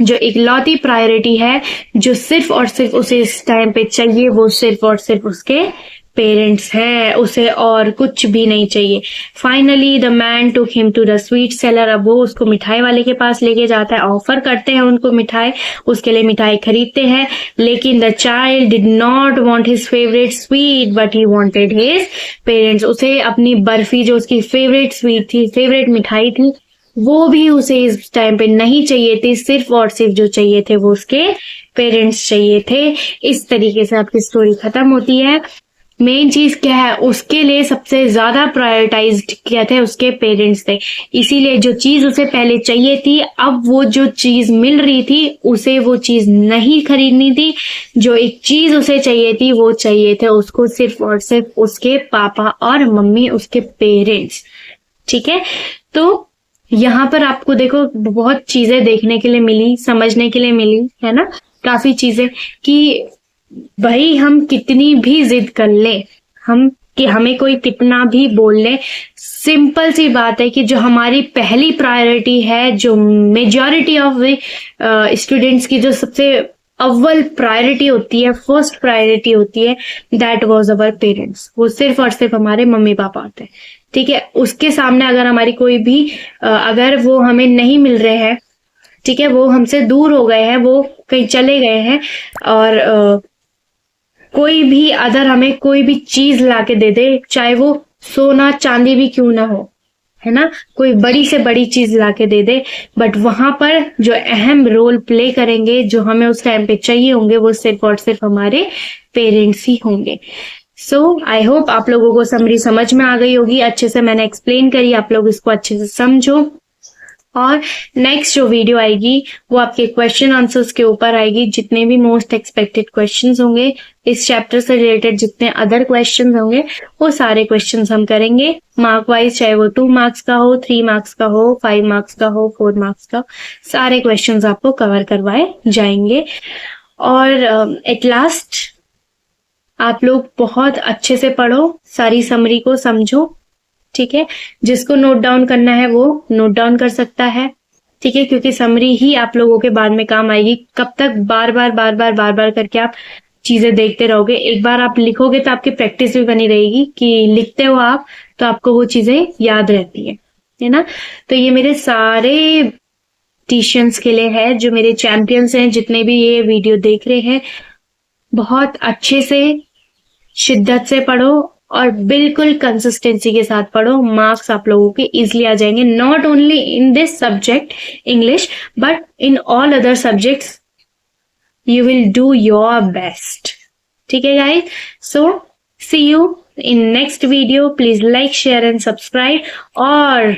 जो इकलौती प्रायोरिटी है, जो सिर्फ और सिर्फ उसे इस टाइम पे चाहिए, वो सिर्फ और सिर्फ उसके पेरेंट्स हैं। उसे और कुछ भी नहीं चाहिए। Finally the man took him to the sweet seller. अब वो उसको मिठाई वाले के पास लेके जाता है, ऑफर करते हैं उनको मिठाई, उसके लिए मिठाई खरीदते हैं। लेकिन the child did not want his favourite sweet but he wanted his parents. उसे अपनी बर्फी, जो उसकी फेवरेट स्वीट थी, फेवरेट मिठाई थी, वो भी उसे इस टाइम पे नहीं चाहिए थी। सिर्फ और सिर्फ जो चाहिए थे वो उसके पेरेंट्स चाहिए थे। इस तरीके से आपकी स्टोरी खत्म होती है। मेन चीज क्या है, उसके लिए सबसे ज्यादा प्रायोरिटाइज्ड क्या थे, उसके पेरेंट्स थे। इसीलिए जो चीज उसे पहले चाहिए थी, अब वो जो चीज मिल रही थी उसे वो चीज नहीं खरीदनी थी। जो एक चीज उसे चाहिए थी वो चाहिए थे उसको सिर्फ और सिर्फ उसके पापा और मम्मी, उसके पेरेंट्स। ठीक है, तो यहाँ पर आपको देखो बहुत चीजें देखने के लिए मिली, समझने के लिए मिली, है ना, काफी चीजें। कि भाई हम कितनी भी जिद कर ले, हम कि हमें कोई कितना भी बोल ले, सिंपल सी बात है कि जो हमारी पहली प्रायोरिटी है, जो मेजॉरिटी ऑफ स्टूडेंट्स की जो सबसे अव्वल प्रायोरिटी होती है, फर्स्ट प्रायोरिटी होती है, दैट वाज अवर पेरेंट्स। वो सिर्फ और सिर्फ हमारे मम्मी पापा होते हैं। ठीक है, उसके सामने अगर हमारी कोई भी अगर वो हमें नहीं मिल रहे हैं, ठीक है, वो हमसे दूर हो गए हैं, वो कहीं चले गए हैं, और कोई भी अदर हमें कोई भी चीज लाके दे दे, चाहे वो सोना चांदी भी क्यों ना हो, है ना, कोई बड़ी से बड़ी चीज लाके दे दे, बट वहां पर जो अहम रोल प्ले करेंगे, जो हमें उस टाइम पे चाहिए होंगे, वो सिर्फ और सिर्फ हमारे पेरेंट्स ही होंगे। सो आई होप आप लोगों को समरी समझ में आ गई होगी। अच्छे से मैंने एक्सप्लेन करी, आप लोग इसको अच्छे से समझो। और नेक्स्ट जो वीडियो आएगी वो आपके क्वेश्चन आंसर्स के ऊपर आएगी। जितने भी मोस्ट एक्सपेक्टेड क्वेश्चंस होंगे इस चैप्टर से रिलेटेड, जितने अदर क्वेश्चंस होंगे, वो सारे क्वेश्चंस हम करेंगे मार्क वाइज, चाहे वो 2 मार्क्स का हो, 3 मार्क्स का हो, 5 मार्क्स का हो, 4 मार्क्स का, सारे क्वेश्चंस आपको कवर करवाए जाएंगे। और एट लास्ट आप लोग बहुत अच्छे से पढ़ो, सारी समरी को समझो। ठीक है, जिसको नोट डाउन करना है वो नोट डाउन कर सकता है। ठीक है, क्योंकि समरी ही आप लोगों के बाद में काम आएगी। कब तक बार बार करके आप चीजें देखते रहोगे, एक बार आप लिखोगे तो आपकी प्रैक्टिस भी बनी रहेगी कि लिखते हो आप तो आपको वो चीजें याद रहती है ना। तो ये मेरे सारे टीशियंस के लिए है, जो मेरे चैंपियंस हैं, जितने भी ये वीडियो देख रहे हैं, बहुत अच्छे से शिद्दत से पढ़ो और बिल्कुल कंसिस्टेंसी के साथ पढ़ो। मार्क्स आप लोगों के इजिली आ जाएंगे, not only in this subject English, but in all other subjects you will do your best. ठीक है guys, so see you in next video. Please like, share and subscribe और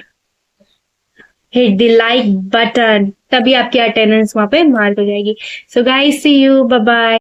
हिट द लाइक बटन, तभी आपकी attendance वहां पे mark हो जाएगी। So guys, see you, bye bye.